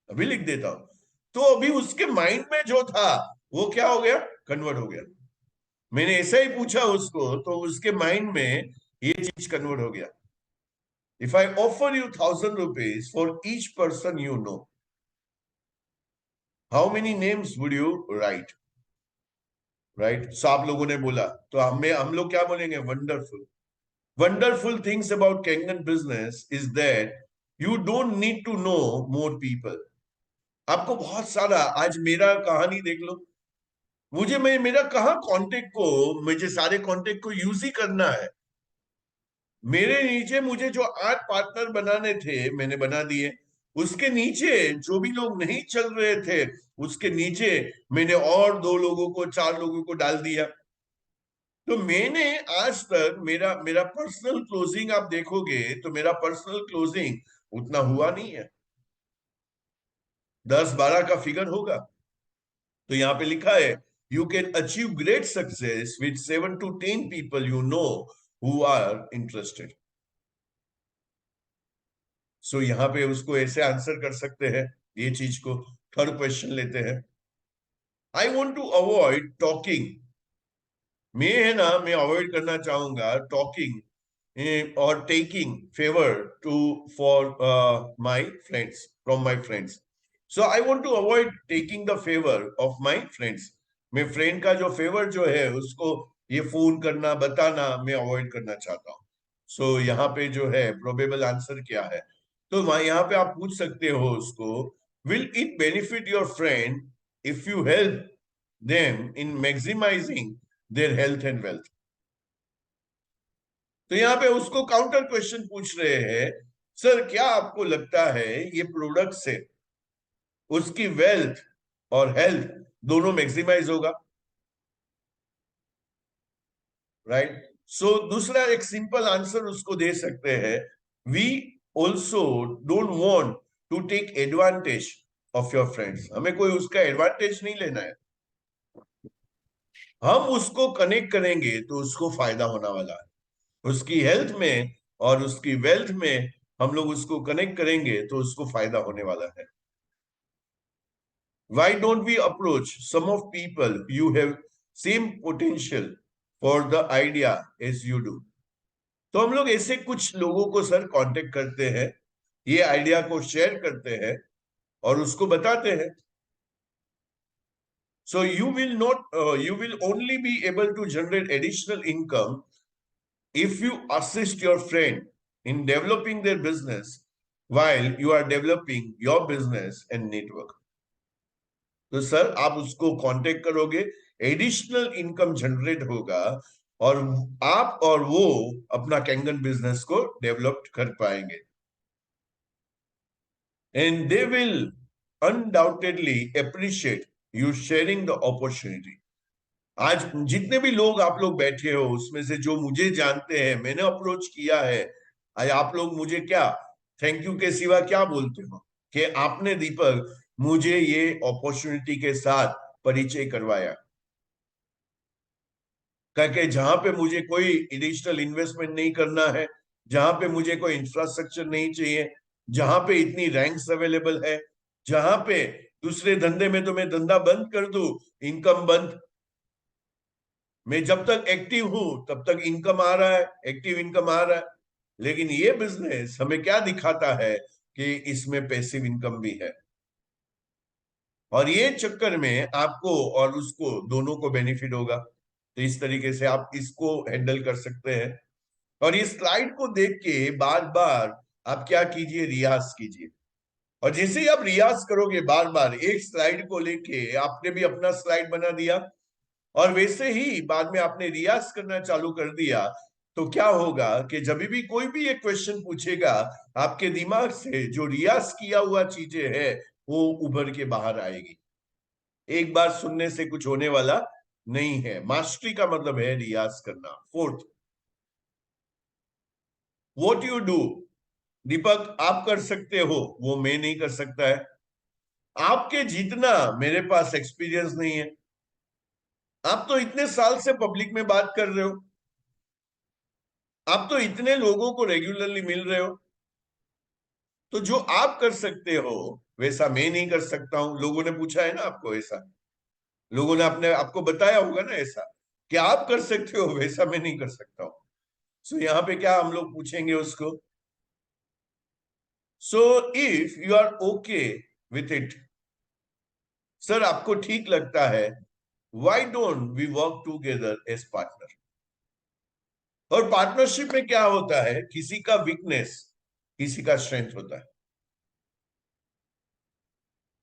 अभी लिख देता हूं। तो अभी उसके माइंड में जो था वो क्या हो गया, कन्वर्ट हो गया। मैंने ऐसा ही पूछा उसको, तो उसके माइंड में ये चीज कन्वर्ट हो गया। If I offer you 1,000 rupees for each person you know, how many names would you write. Right. So आप लोगों ने बोला तो हम लोग क्या बोलेंगे? Wonderful. Wonderful things about Kangen business is that you don't need to know more people. आपको बहुत सारा, आज मेरा कहानी देख लो, मैं मेरा कहाँ कांटेक्ट को, मुझे सारे कांटेक्ट को यूज ही करना है। मेरे नीचे मुझे जो 8 पार्टनर बनाने थे मैंने बना दिए। उसके नीचे जो भी लोग नहीं चल रहे थे उसके नीचे मैंने और 2 लोगों को, 4 लोगों को डाल दिया। तो मैंने आज तक मेरा मेरा पर्सनल क्लोजिंग आप देखोगे तो मेरा पर्सनल क्लोजिंग उतना हुआ नहीं है, 10-12 का फिगर होगा। तो यहां पे लिखा है you can achieve great success with 7 to 10 people you know who are interested. So यहाँ पे उसको ऐसे आंसर कर सकते हैं ये चीज को। थर्ड क्वेश्चन लेते हैं। I want to avoid talking. मैं है ना, मैं अवॉइड करना चाहूंगा टॉकिंग और taking favour to for my friends, from my friends. So I want to avoid taking the favour of my friends. मैं फ्रेंड का जो फेवर जो है उसको ये फोन करना, बताना मैं अवॉइड करना चाहता हूँ। सो यहाँ पे जो है प्रोबेबल आंसर क्या है? तो वहां यहाँ पे आप पूछ सकते हो उसको, will it benefit your friend if you help them in maximising their health and wealth. तो यहाँ पे उसको काउंटर क्वेश्चन पूछ रहे हैं, सर क्या आपको लगता है ये प्रोडक्ट से उसकी वेल्थ और हेल्थ दोनों मैक्सिमाइज होगा? राइट। सो दूसरा एक सिंपल आंसर उसको दे सकते हैं, we also don't want to take advantage of your friends. हमें कोई उसका एडवांटेज नहीं लेना है। हम उसको कनेक्ट करेंगे तो उसको फायदा होने वाला है, उसकी हेल्थ में और उसकी वेल्थ में हम लोग उसको कनेक्ट करेंगे तो उसको फायदा होने वाला है। Why don't we approach some of people you have same potential for the idea as you do? तो हम लोग ऐसे कुछ लोगों को सर कांटेक्ट करते हैं, ये आइडिया को शेयर करते हैं और उसको बताते हैं। So you will only be able to generate additional income if you assist your friend in developing their business while you are developing your business and network. तो सर आप उसको कांटेक्ट करोगे, एडिशनल इनकम जनरेट होगा और आप और वो अपना कैंगन बिजनेस को डेवलप कर पाएंगे। And they will undoubtedly appreciate you sharing the opportunity. आज जितने भी लोग आप लोग बैठे हो उसमें से जो मुझे जानते हैं, मैंने अप्रोच किया है, आज आप लोग मुझे क्या थैंक यू के सिवा क्या बोलते हो कि आपने दीपक मुझे ये अपॉर्चुनिटी के साथ परिचय करवाया। क्योंकि जहां पे मुझे कोई एडिशनल इन्वेस्टमेंट नहीं करना है, जहां पे मुझे कोई इंफ्रास्ट्रक्चर नहीं चाहिए, जहां पे इतनी रैंक्स अवेलेबल है, जहां पे दूसरे धंधे में तो मैं धंधा बंद कर दूं, इनकम बंद। मैं जब तक एक्टिव हूं तब तक इनकम आ रहा है, एक्टिव इनकम आ रहा है। लेकिन ये बिजनेस हमें क्या दिखाता है कि इसमें पैसिव इनकम भी है, और ये चक्कर में आपको और उसको दोनों को बेनिफिट होगा। तो इस तरीके से आप इसको हैंडल कर सकते हैं। और ये स्लाइड को देख के बार बार आप क्या कीजिए, रियाज कीजिए। और जैसे ही आप रियाज करोगे बार बार एक स्लाइड को लेके, आपने भी अपना स्लाइड बना दिया और वैसे ही बाद में आपने रियाज करना चालू कर दिया, तो क्या होगा कि जब भी कोई भी एक क्वेश्चन पूछेगा, आपके दिमाग से जो रियाज किया हुआ चीजें है वो उभर के बाहर आएगी। एक बार सुनने से कुछ होने वाला नहीं है। मास्टरी का मतलब है रियाज करना। फोर्थ, व्हाट यू डू, दीपक आप कर सकते हो वो मैं नहीं कर सकता है। आपके जितना मेरे पास एक्सपीरियंस नहीं है। आप तो इतने साल से पब्लिक में बात कर रहे हो, आप तो इतने लोगों को रेगुलरली मिल रहे हो, तो जो आप कर सकते हो वैसा मैं नहीं कर सकता हूं। लोगों ने पूछा है ना आपको ऐसा, लोगों ने अपने आपको बताया होगा ना ऐसा कि आप कर सकते हो, वैसा मैं नहीं कर सकता हूं। सो यहाँ पे क्या हम लोग पूछेंगे उसको, so if you are okay with it, sir आपको ठीक लगता है why don't we work together as partner? और पार्टनरशिप में क्या होता है, किसी का वीकनेस किसी का स्ट्रेंथ होता है।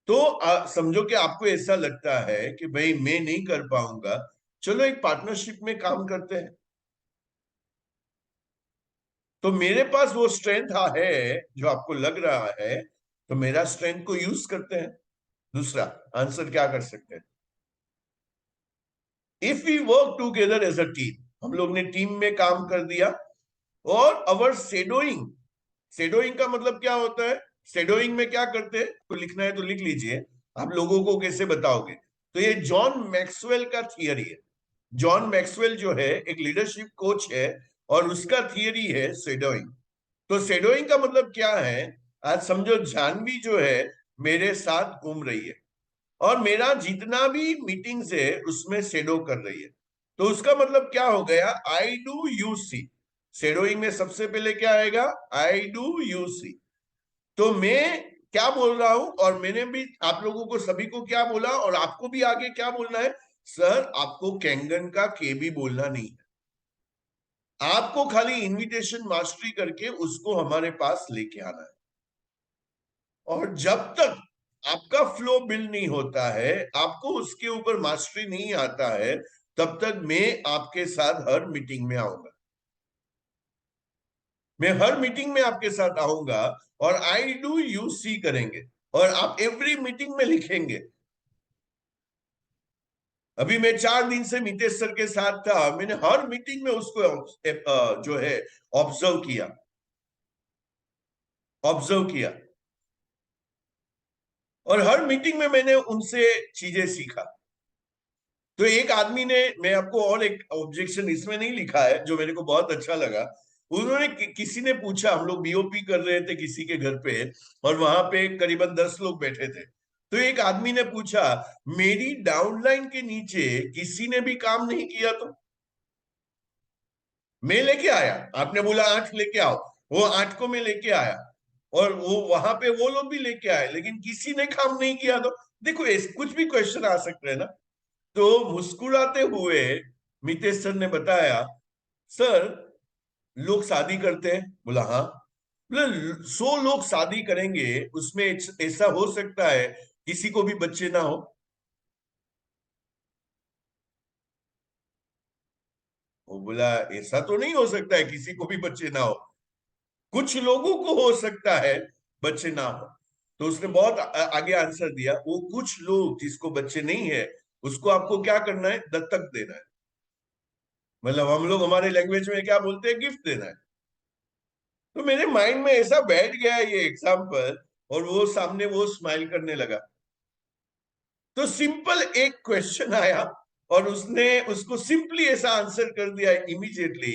तो समझो कि आपको ऐसा लगता है कि भाई मैं नहीं कर पाऊंगा, चलो एक पार्टनरशिप में काम करते हैं। तो मेरे पास वो स्ट्रेंथ है जो आपको लग रहा है, तो मेरा स्ट्रेंथ को यूज करते हैं। दूसरा आंसर क्या कर सकते हैं? If we work together as a team, हम लोग ने टीम में काम कर दिया, और अवर शेडोइंग, शेडोइंग का मतलब क्या होता है? शेडोइंग में क्या करते हैं, तो लिखना है तो लिख लीजिए, आप लोगों को कैसे बताओगे? तो ये जॉन मैक्सवेल का थियरी है। जॉन मैक्सवेल जो है एक लीडरशिप कोच है, और उसका थियरी है शेडोइंग। तो शेडोइंग का मतलब क्या है? आज समझो जानवी जो है मेरे साथ घूम रही है, और मेरा जितना भी मीटिंग्स है उसमें शेडो कर रही है। तो उसका मतलब क्या हो गया? I do you see. Shadowing में सबसे पहले क्या आएगा? I do you see. तो मैं क्या बोल रहा हूं, और मैंने भी आप लोगों को सभी को क्या बोला, और आपको भी आगे क्या बोलना है? सर आपको कैंगन का के भी बोलना नहीं है, आपको खाली इनविटेशन मास्टरी करके उसको हमारे पास लेके आना है। और जब तक आपका फ्लो बिल्ड नहीं होता है, आपको उसके ऊपर मास्टरी नहीं आता है, तब तक मैं आपके साथ हर मीटिंग में आऊंगा। मैं हर मीटिंग में आपके साथ आऊंगा, और आई डू यू सी करेंगे, और आप एवरी मीटिंग में लिखेंगे। अभी मैं 4 दिन से मितेश सर के साथ था, मैंने हर मीटिंग में उसको जो है ऑब्जर्व किया, ऑब्जर्व किया, और हर मीटिंग में मैंने उनसे चीजें सीखा। तो एक आदमी ने, मैं आपको और एक ऑब्जेक्शन इसमें नहीं लिखा है जो मेरे को बहुत अच्छा लगा, उन्होंने किसी ने पूछा, हम लोग बीओपी कर रहे थे किसी के घर पे, और वहां पे करीबन 10 लोग बैठे थे। तो एक आदमी ने पूछा, मेरी डाउनलाइन के नीचे किसी ने भी काम नहीं किया? तो मैं लेके आया, आपने बोला 8 लेके आओ, वो 8 को मैं लेके आया, और वो वहां पे वो लोग भी लेके आए, लेकिन किसी ने काम नहीं किया। तो देखो कुछ भी क्वेश्चन आ सकते हैं ना। तो मुस्कुराते हुए मितेश सर ने बताया, सर लोग शादी करते हैं। बोला हाँ। बोला 100 लोग शादी करेंगे, उसमें ऐसा हो सकता है किसी को भी बच्चे ना हो? वो बोला ऐसा तो नहीं हो सकता है किसी को भी बच्चे ना हो, कुछ लोगों को हो सकता है बच्चे ना हो। तो उसने बहुत आगे आंसर दिया, वो कुछ लोग जिसको बच्चे नहीं है, उसको आपको क्या करना है? दत्तक देना है। मतलब हम लोग हमारे लैंग्वेज में क्या बोलते हैं? गिफ्ट देना है। तो मेरे माइंड में ऐसा बैठ गया ये एग्जाम्पल, और वो सामने वो स्माइल करने लगा। तो सिंपल एक क्वेश्चन आया, और उसने उसको सिंपली ऐसा आंसर कर दिया इमीडिएटली,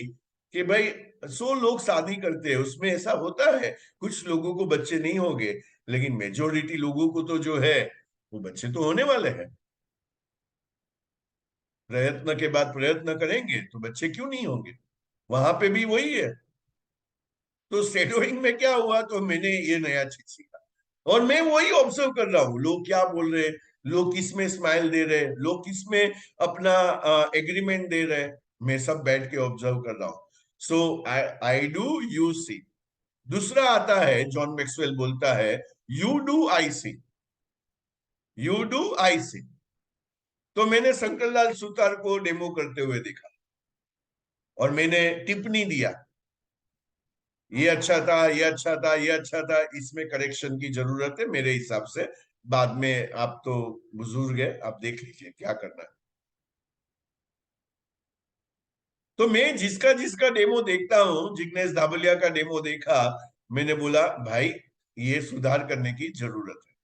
कि भाई 100 लोग शादी करते हैं, उसमें ऐसा होता है कुछ लोगों को बच्चे नहीं होंगे, लेकिन मेजोरिटी लोगों को तो जो है वो बच्चे तो होने वाले हैं। प्रयत्न के बाद प्रयत्न करेंगे तो बच्चे क्यों नहीं होंगे? वहां पे भी वही है। तो शेडोइंग में क्या हुआ, तो मैंने ये नया चीज सीखा, और मैं वही ऑब्जर्व कर रहा हूँ, लोग क्या बोल रहे हैं, लोग किस में स्माइल दे रहे हैं, लोग किस में अपना एग्रीमेंट दे रहे हैं, मैं सब बैठ के ऑब्जर्व कर रहा हूँ। So I do you see. दूसरा आता है, जॉन मैक्सवेल बोलता है, you do I see. You do I see. तो मैंने शंकरलाल सुतार को डेमो करते हुए देखा, और मैंने टिप्पणी दिया, ये अच्छा था, ये अच्छा था, ये अच्छा था, इसमें करेक्शन की जरूरत है मेरे हिसाब से। बाद में आप तो बुजुर्ग है, आप देख लीजिए क्या करना है। तो मैं जिसका जिसका डेमो देखता हूं, जिग्नेश धाबलिया का डेमो देखा, मैंने बोला भाई ये सुधार करने की जरूरत है।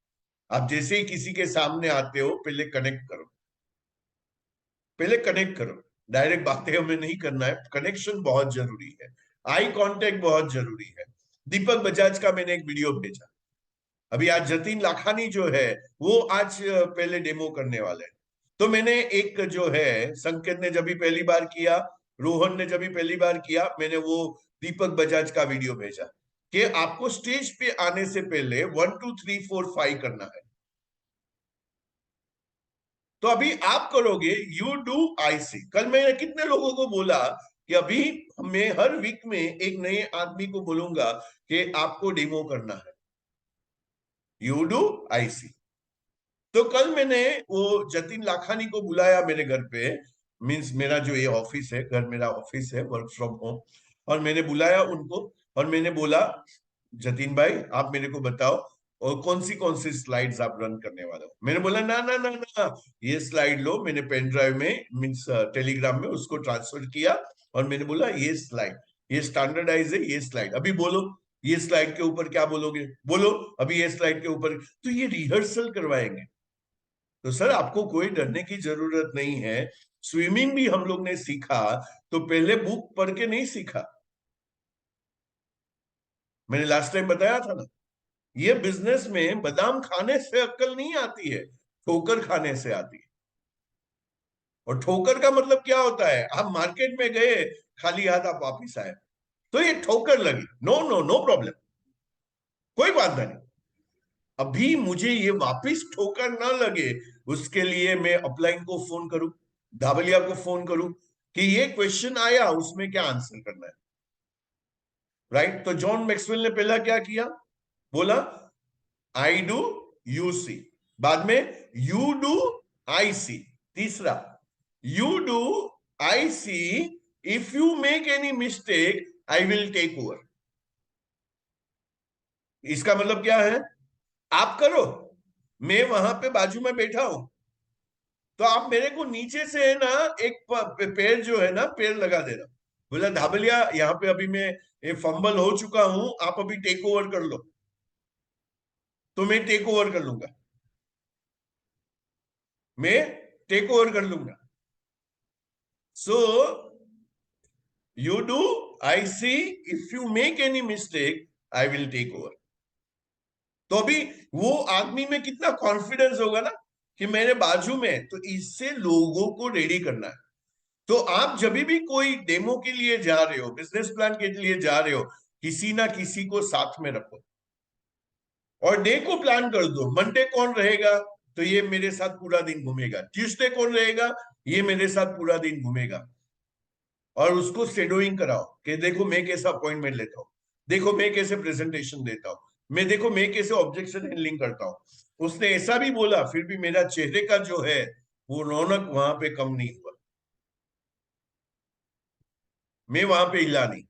आप जैसे ही किसी के सामने आते हो, पहले कनेक्ट करो, पहले कनेक्ट करो। डायरेक्ट बातें हमें नहीं करना है, कनेक्शन बहुत जरूरी है, आई कांटेक्ट बहुत जरूरी है। दीपक बजाज का मैंने एक वीडियो भेजा, अभी आज जतिन लाखानी जो है वो आज पहले डेमो करने वाले हैं। तो मैंने एक जो है, संकेत ने जब भी पहली बार किया, रोहन ने जब भी पहली बार किया, मैंने वो दीपक बजाज का वीडियो भेजा कि आपको स्टेज पे आने से पहले 1 2 3 4 5 करना है। तो अभी आप करोगे यू डू आई सी। कल मैंने कितने लोगों को बोला कि अभी मैं हर वीक में एक नए आदमी को बोलूंगा कि आपको डेमो करना है, यू डू आई सी। तो कल मैंने वो जतिन लाखानी को बुलाया मेरे घर पे, मींस मेरा जो ये ऑफिस है, घर मेरा ऑफिस है, वर्क फ्रॉम होम। और मैंने बुलाया उनको और मैंने बोला जतिन भाई आप मेरे को बताओ और कौन सी स्लाइड्स आप रन करने वाले हो। मैंने बोला ना ना ना ना, ये स्लाइड लो। मैंने पेन ड्राइव में मीन्स टेलीग्राम में उसको ट्रांसफर किया और मैंने बोला ये स्लाइड, ये स्टैंडर्डाइज है, ये स्लाइड अभी बोलो, ये स्लाइड के ऊपर क्या बोलोगे, बोलो अभी ये स्लाइड के ऊपर। तो ये रिहर्सल करवाएंगे। तो सर आपको कोई डरने की जरूरत नहीं है। स्विमिंग भी हम लोग ने सीखा तो पहले बुक पढ़ के नहीं सीखा। मैंने लास्ट टाइम बताया था ना, ये बिजनेस में बादाम खाने से अक्ल नहीं आती है, ठोकर खाने से आती है। और ठोकर का मतलब क्या होता है, आप मार्केट में गए खाली हाथ आप वापिस आए तो ये ठोकर लगी, नो नो नो प्रॉब्लम, कोई बात नहीं। अभी मुझे ये वापिस ठोकर ना लगे उसके लिए मैं अपलाइन को फोन करूं, धावलिया को फोन करूं कि ये क्वेश्चन आया उसमें क्या आंसर करना है, राइट। तो जॉन मैक्सवेल ने पहला क्या किया, बोला आई डू यू सी, बाद में यू डू आई सी, तीसरा you do I see, if you make any mistake I will take over. इसका मतलब क्या है, आप करो, मैं वहां पे बाजू में बैठा हूं, तो आप मेरे को नीचे से है ना एक पैर जो है ना पैर लगा देना। बोला धाबलिया यहाँ पे अभी मैं ये फंबल हो चुका हूं, आप अभी टेक ओवर कर लो। तो मैं टेक ओवर कर लूंगा, मैं टेक ओवर कर लूंगा। So you do I see, if you make any mistake I will take over. तो अभी वो आदमी में कितना कॉन्फिडेंस होगा ना कि मेरे बाजू में, तो इससे लोगों को रेडी करना है। तो आप जब भी कोई डेमो के लिए जा रहे हो, बिजनेस प्लान के लिए जा रहे हो, किसी ना किसी को साथ में रखो और डे को प्लान कर दो। मंडे कौन रहेगा, तो ये मेरे साथ पूरा दिन घूमेगा। ट्यूसडे कौन रहेगा, ये मेरे साथ पूरा दिन घूमेगा। और उसको शेडोइंग कराओ कि देखो मैं कैसा अपॉइंटमेंट लेता हूँ, देखो मैं कैसे प्रेजेंटेशन देता हूँ, मैं देखो मैं कैसे ऑब्जेक्शन हैंडलिंग करता हूँ। उसने ऐसा भी बोला फिर भी मेरा चेहरे का जो है वो रौनक वहां पे कम नहीं हुआ, मैं वहां पे हिला नहीं।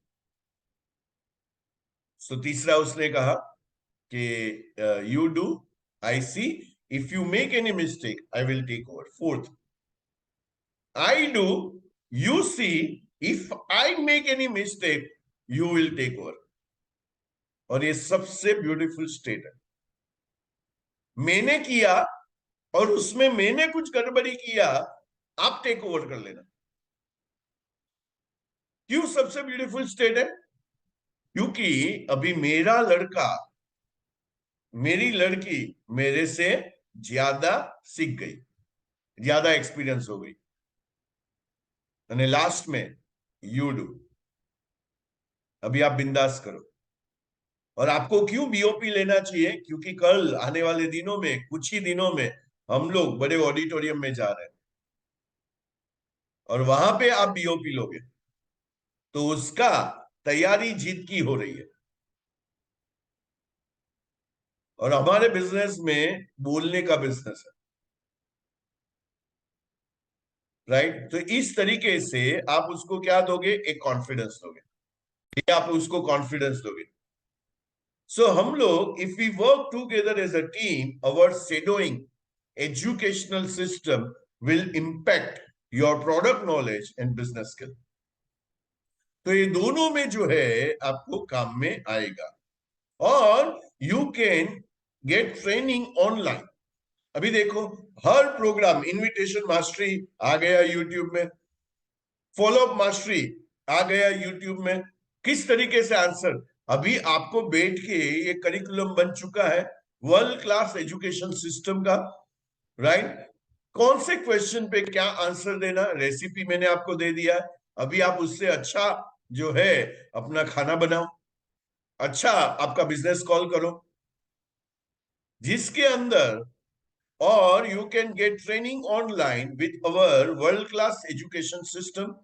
सो तीसरा उसने कहा कि you do I see, if you make any mistake I will take over. Fourth, I do you see, if I make any mistake you will take over. और ये सबसे ब्यूटीफुल स्टेट है, मैंने किया और उसमें मैंने कुछ गड़बड़ी किया, आप टेक ओवर कर लेना। क्यों सबसे ब्यूटीफुल स्टेट है, क्योंकि अभी मेरा लड़का मेरी लड़की मेरे से ज्यादा सीख गई, ज्यादा एक्सपीरियंस हो गई। અને लास्ट में यू डू, अभी आप बिंदास करो। और आपको क्यों बीओपी लेना चाहिए, क्योंकि कल आने वाले दिनों में, कुछ ही दिनों में हम लोग बड़े ऑडिटोरियम में जा रहे हैं और वहां पे आप बीओपी लोगे तो उसका तैयारी जीत की हो रही है। और हमारे बिजनेस में बोलने का बिजनेस है, राइट। तो इस तरीके से आप उसको क्या दोगे, एक कॉन्फिडेंस दोगे, आप उसको कॉन्फिडेंस दोगे। सो हम लोग if we work together as a team, our shadowing educational system will impact your product knowledge and business skill. तो ये दोनों में जो है आपको काम में आएगा। और you can get training online. अभी देखो हर प्रोग्राम, इनविटेशन मास्टरी आ गया यूट्यूब में, फॉलोअप मास्टरी आ गया यूट्यूब में, किस तरीके से आंसर। अभी आपको बैठ के ये करिकुलम बन चुका है वर्ल्ड क्लास एजुकेशन सिस्टम का, राइट। कौन से क्वेश्चन पे क्या आंसर देना, रेसिपी मैंने आपको दे दिया है। अभी आप उससे अच्छा जो है अपना खाना बनाओ, अच्छा आपका बिजनेस कॉल करो, जिसके अंदर or you can get training online with our world-class education system,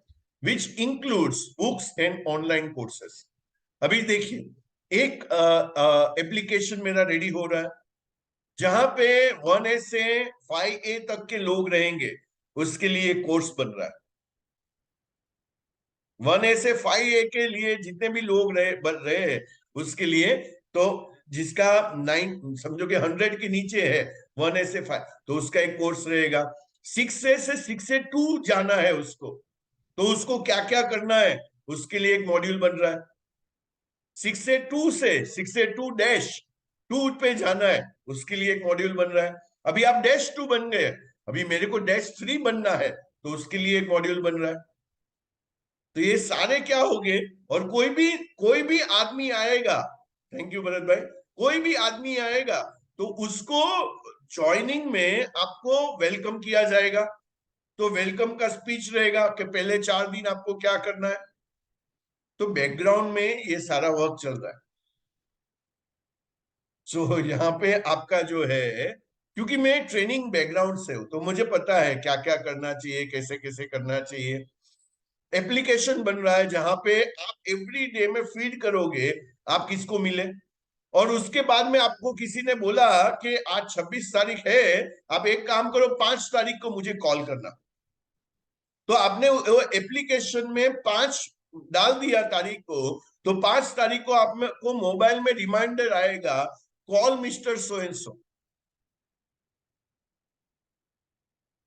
which includes books and online courses. अभी देखिए एक एप्लीकेशन मेरा रेडी हो रहा है जहां पे 1A से 5A तक के लोग रहेंगे, उसके लिए कोर्स बन रहा है। 1A से 5A के लिए जितने भी लोग बन रहे हैं उसके लिए, तो जिसका 9 समझो कि 100 के नीचे है 1A से 5, तो उसका एक कोर्स रहेगा। 6A से 6A2 जाना है उसको, तो उसको क्या क्या करना है उसके लिए एक मॉड्यूल बन रहा है। 6A2 से 6A2-2 पे जाना है उसके लिए एक मॉड्यूल बन रहा है। अभी आप -2 बन गए, अभी मेरे को -3 बनना है, तो उसके लिए एक मॉड्यूल बन रहा है। तो ये सारे क्या हो गए, और कोई भी आदमी आएगा, थैंक यू भरत भाई, कोई भी आदमी आएगा तो उसको ज्वाइनिंग में आपको वेलकम किया जाएगा। तो वेलकम का स्पीच रहेगा कि पहले 4 दिन आपको क्या करना है। तो बैकग्राउंड में ये सारा वर्क चल रहा है। सो यहाँ पे आपका जो है, क्योंकि मैं ट्रेनिंग बैकग्राउंड से हूं तो मुझे पता है क्या क्या करना चाहिए, कैसे कैसे करना चाहिए। एप्लीकेशन बन रहा है जहां पे आप एवरी डे में फीड करोगे आप किसको मिले, और उसके बाद में आपको किसी ने बोला कि आज 26 तारीख है, आप एक काम करो 5 तारीख को मुझे कॉल करना। तो आपने वो एप्लीकेशन में 5 डाल दिया तारीख को, तो 5 तारीख को आपको मोबाइल में रिमाइंडर आएगा, call mister so and so.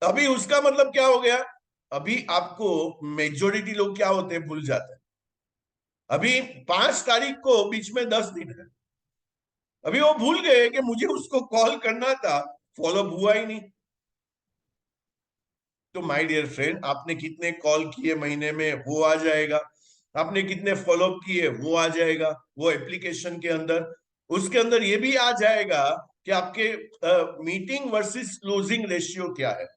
अभी उसका मतलब क्या हो गया, अभी आपको मेजोरिटी लोग क्या होते हैं, भूल जाते हैं। अभी 5 तारीख को बीच में 10 दिन है, अभी वो भूल गए कि मुझे उसको कॉल करना था, फॉलोअप हुआ ही नहीं। तो माय डियर फ्रेंड, आपने कितने कॉल किए महीने में वो आ जाएगा, आपने कितने फॉलोअप किए वो आ जाएगा वो एप्लीकेशन के अंदर। उसके अंदर ये भी आ जाएगा कि आपके मीटिंग वर्सेस क्लोजिंग रेशियो क्या है।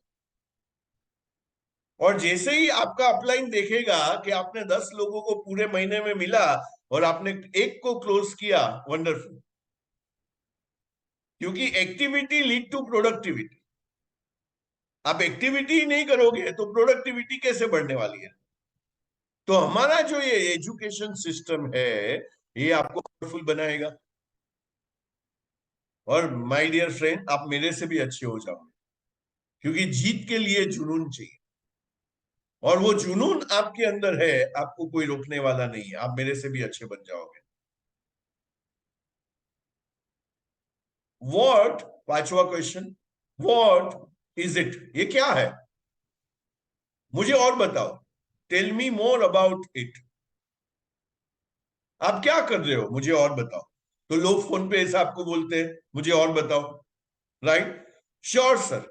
और जैसे ही आपका अपलाइन देखेगा कि आपने 10 लोगों को पूरे महीने में मिला और आपने एक को क्लोज किया, वंडरफुल। क्योंकि एक्टिविटी लीड टू प्रोडक्टिविटी। आप एक्टिविटी नहीं करोगे तो प्रोडक्टिविटी कैसे बढ़ने वाली है। तो हमारा जो ये एजुकेशन सिस्टम है ये आपको पावरफुल बनाएगा। और माय डियर फ्रेंड, आप मेरे से भी अच्छे हो जाओगे, क्योंकि जीत के लिए जुनून चाहिए, और वो जुनून आपके अंदर है, आपको कोई रोकने वाला नहीं है, आप मेरे से भी अच्छे बन जाओगे। वॉट, 5वां क्वेश्चन, वॉट इज इट, ये क्या है, मुझे और बताओ, tell me more about it. आप क्या कर रहे हो, मुझे और बताओ। तो लोग फोन पे ऐसा आपको बोलते हैं, मुझे और बताओ, right? Sure sir,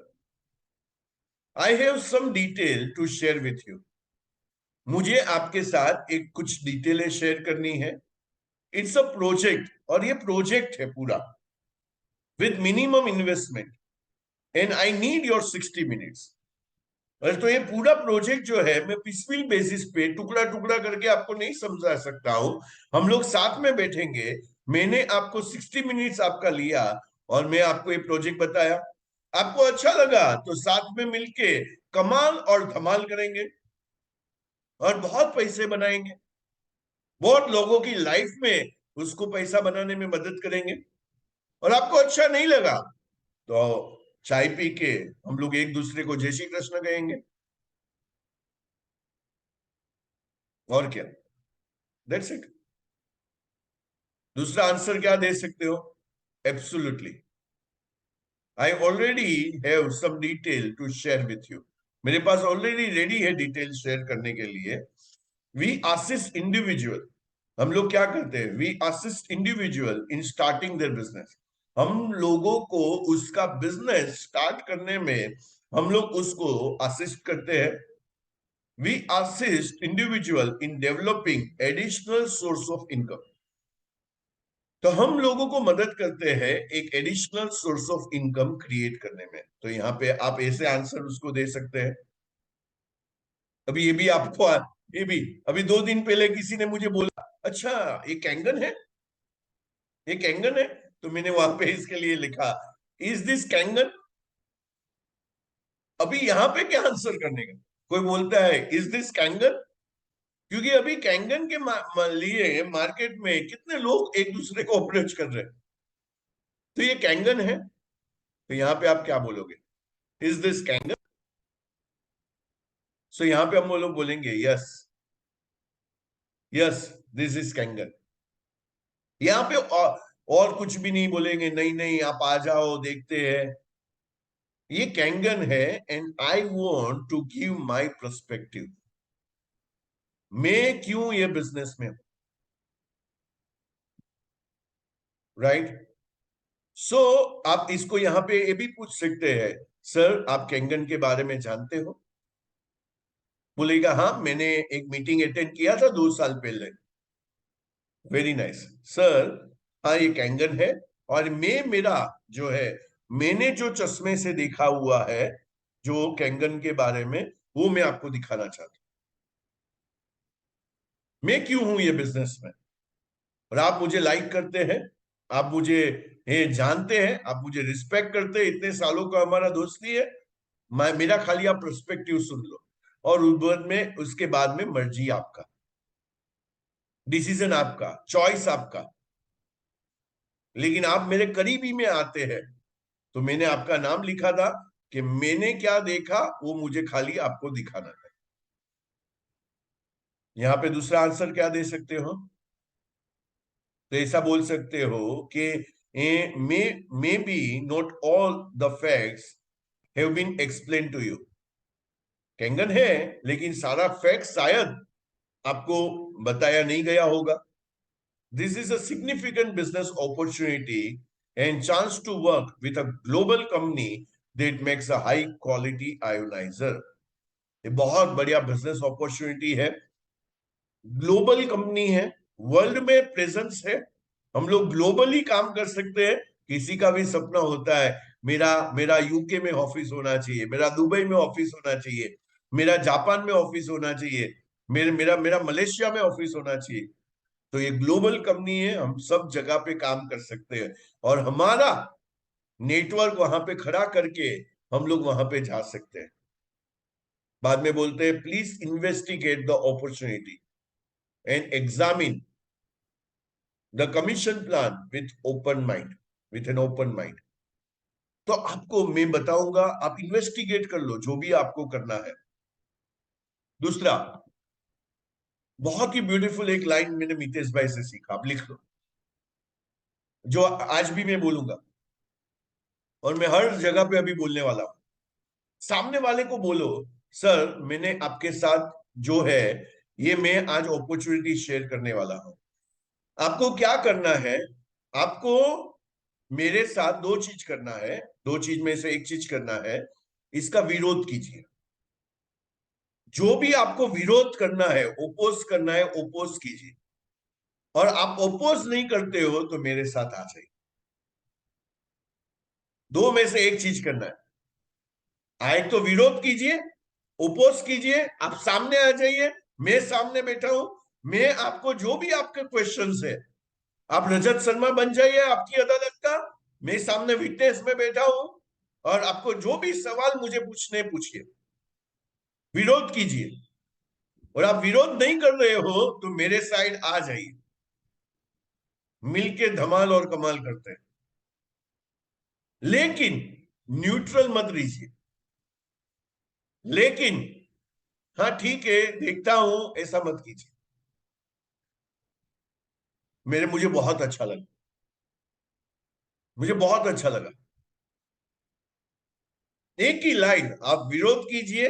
I have some detail to share with you. मुझे आपके साथ एक कुछ डिटेलें शेयर करनी है। इट्स अ प्रोजेक्ट, और ये प्रोजेक्ट है पूरा, with minimum investment, and I need your 60 minutes. तो ये पूरा प्रोजेक्ट जो है मैं पीसफुल बेसिस पे टुकड़ा टुकड़ा करके आपको नहीं समझा सकता हूं। हम लोग साथ में बैठेंगे, मैंने आपको 60 मिनट्स आपका लिया और मैं आपको ये प्रोजेक्ट बताया, आपको अच्छा लगा तो साथ में मिलके कमाल और धमाल करेंगे और बहुत पैसे बनाएंगे, बहुत लोगों की लाइफ में उसको पैसा बनाने में मदद करेंगे। और आपको अच्छा नहीं लगा तो चाय पी के हम लोग एक दूसरे को जय श्री कृष्ण कहेंगे, और क्या, दैट्स इट। दूसरा आंसर क्या दे सकते हो? Absolutely, I already have some detail to share with you. मेरे पास ऑलरेडी रेडी है डिटेल शेयर करने के लिए। वी असिस्ट इंडिविजुअल, हम लोग क्या करते हैं, we assist individual in starting their business. हम लोगों को उसका बिजनेस स्टार्ट करने में हम लोग उसको असिस्ट करते हैं। We assist individual in developing additional source of income. तो हम लोगों को मदद करते हैं एक additional source of income create करने में। तो यहाँ पे आप ऐसे आंसर उसको दे सकते हैं। अभी ये भी आपको, ये भी अभी 2 दिन पहले किसी ने मुझे बोला, अच्छा ये कैंगन है, ये कैंगन है, तो मैंने वहां पे इसके लिए लिखा, इज दिस कैंगन? अभी यहां पे क्या आंसर करने का? कोई बोलता है इज दिस कैंगन, क्योंकि अभी कैंगन के लिए मार्केट में कितने लोग एक दूसरे को अप्रोच कर रहे हैं, तो ये कैंगन है। तो यहां पे आप क्या बोलोगे? Is this Kangen? सो यहां पे हम लोग बोलेंगे yes, yes this is Kangen. यहां पे और कुछ भी नहीं बोलेंगे, नहीं नहीं आप आ जाओ देखते हैं। ये कैंगन है and I want to give my perspective. मैं क्यों ये बिजनेस में हूं, राइट? सो आप इसको यहां पे ये भी पूछ सकते हैं, सर आप कैंगन के बारे में जानते हो? बोलेगा हाँ मैंने एक मीटिंग अटेंड किया था 2 साल पहले। वेरी नाइस सर, हाँ ये कैंगन है, और मैं मेरा जो है, मैंने जो चश्मे से देखा हुआ है जो कैंगन के बारे में, वो मैं आपको दिखाना चाहता हूं। मैं क्यों हूं ये बिजनेस में, और आप मुझे लाइक करते हैं, आप मुझे ये जानते हैं, आप मुझे रिस्पेक्ट करते हैं, इतने सालों का हमारा दोस्ती है। मैं मेरा खाली आप पर्सपेक्टिव सुन लो, और उसके बाद में मर्जी आपका, डिसीजन आपका, चॉइस आपका। लेकिन आप मेरे करीबी में आते हैं, तो मैंने आपका नाम लिखा था कि मैंने क्या देखा वो मुझे खाली आपको दिखाना है। यहां पे दूसरा आंसर क्या दे सकते हो? तो ऐसा बोल सकते हो कि maybe not all the facts have been explain to you. Kangen है लेकिन सारा फैक्ट शायद आपको बताया नहीं गया होगा। This is a significant business opportunity and chance to work with a global company that makes a high quality ioniser. ये बहुत बढ़िया बिजनेस अपॉर्चुनिटी है, ग्लोबल कंपनी है, वर्ल्ड में प्रेजेंस है, हम लोग ग्लोबली काम कर सकते हैं। किसी का भी सपना होता है मेरा मेरा यूके में ऑफिस होना चाहिए, मेरा दुबई में ऑफिस होना चाहिए, मेरा जापान में ऑफिस होना चाहिए, मेरे मेरा मेरा मलेशिया में ऑफिस होना चाहिए। तो ये ग्लोबल कंपनी है, हम सब जगह पे काम कर सकते हैं, और हमारा नेटवर्क वहां पे खड़ा करके हम लोग वहां पे जा सकते हैं। बाद में बोलते हैं please investigate the opportunity and examine the commission plan with open mind, with an open mind। तो आपको मैं बताऊंगा, आप इन्वेस्टिगेट कर लो जो भी आपको करना है। दूसरा, बहुत ही ब्यूटीफुल एक लाइन मैंने मितेश भाई से सीखा, आप लिख लो, जो आज भी मैं बोलूंगा और मैं हर जगह पे अभी बोलने वाला हूं। सामने वाले को बोलो, सर मैंने आपके साथ जो है ये मैं आज अपॉर्चुनिटी शेयर करने वाला हूं। आपको क्या करना है? आपको मेरे साथ दो चीज करना है, दो चीज में से एक चीज करना है, इसका विरोध कीजिए। जो भी आपको विरोध करना है, ओपोज करना है, ओपोज कीजिए। और आप ओपोज नहीं करते हो तो मेरे साथ आ जाइए। दो में से एक चीज करना है, एक तो विरोध कीजिए, ओपोज कीजिए, आप सामने आ जाइए, मैं सामने बैठा हूं, मैं आपको जो भी आपके क्वेश्चंस है, आप रजत शर्मा बन जाइए आपकी अदालत का, मैं सामने विटनेस में बैठा हूं, और आपको जो भी सवाल मुझे पूछने पूछिए, विरोध कीजिए। और आप विरोध नहीं कर रहे हो तो मेरे साइड आ जाइए, मिलके धमाल और कमाल करते हैं। लेकिन न्यूट्रल मत रहिए, लेकिन हाँ ठीक है देखता हूं ऐसा मत कीजिए। मुझे बहुत अच्छा लगा, मुझे बहुत अच्छा लगा। एक ही लाइन, आप विरोध कीजिए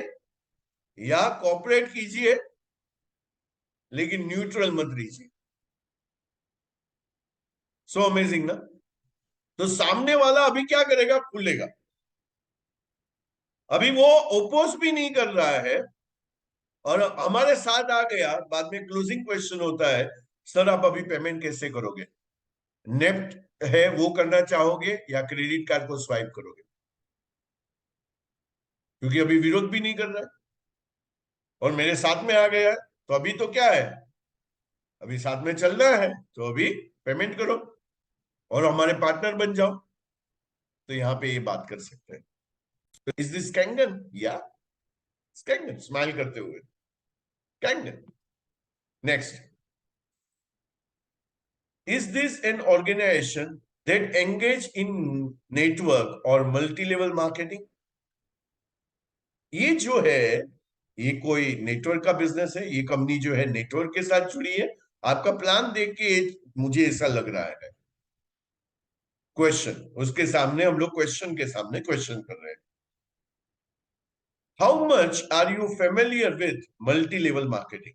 या कॉपरेट कीजिए, लेकिन न्यूट्रल मत रहिए। सो अमेजिंग ना? तो सामने वाला अभी क्या करेगा? खुलेगा। अभी वो ओपोज भी नहीं कर रहा है और हमारे साथ आ गया। बाद में क्लोजिंग क्वेश्चन होता है, सर आप अभी पेमेंट कैसे करोगे? नेफ्ट है वो करना चाहोगे या क्रेडिट कार्ड को स्वाइप करोगे? क्योंकि अभी विरोध भी नहीं कर रहा है और मेरे साथ में आ गया है, तो अभी तो क्या है, अभी साथ में चलना है, तो अभी पेमेंट करो और हमारे पार्टनर बन जाओ। तो यहां पे ये बात कर सकते हैं। Is this Kangen? या कैंगन, स्माइल करते हुए Kangen. Next, is this an organization that engage in network or multi-level marketing? ये जो है, ये कोई नेटवर्क का बिजनेस है, ये कंपनी जो है नेटवर्क के साथ जुड़ी है? आपका प्लान देख के मुझे ऐसा लग रहा है। क्वेश्चन, उसके सामने हम लोग क्वेश्चन के सामने क्वेश्चन कर रहे हैं। How much are you familiar with multi level marketing?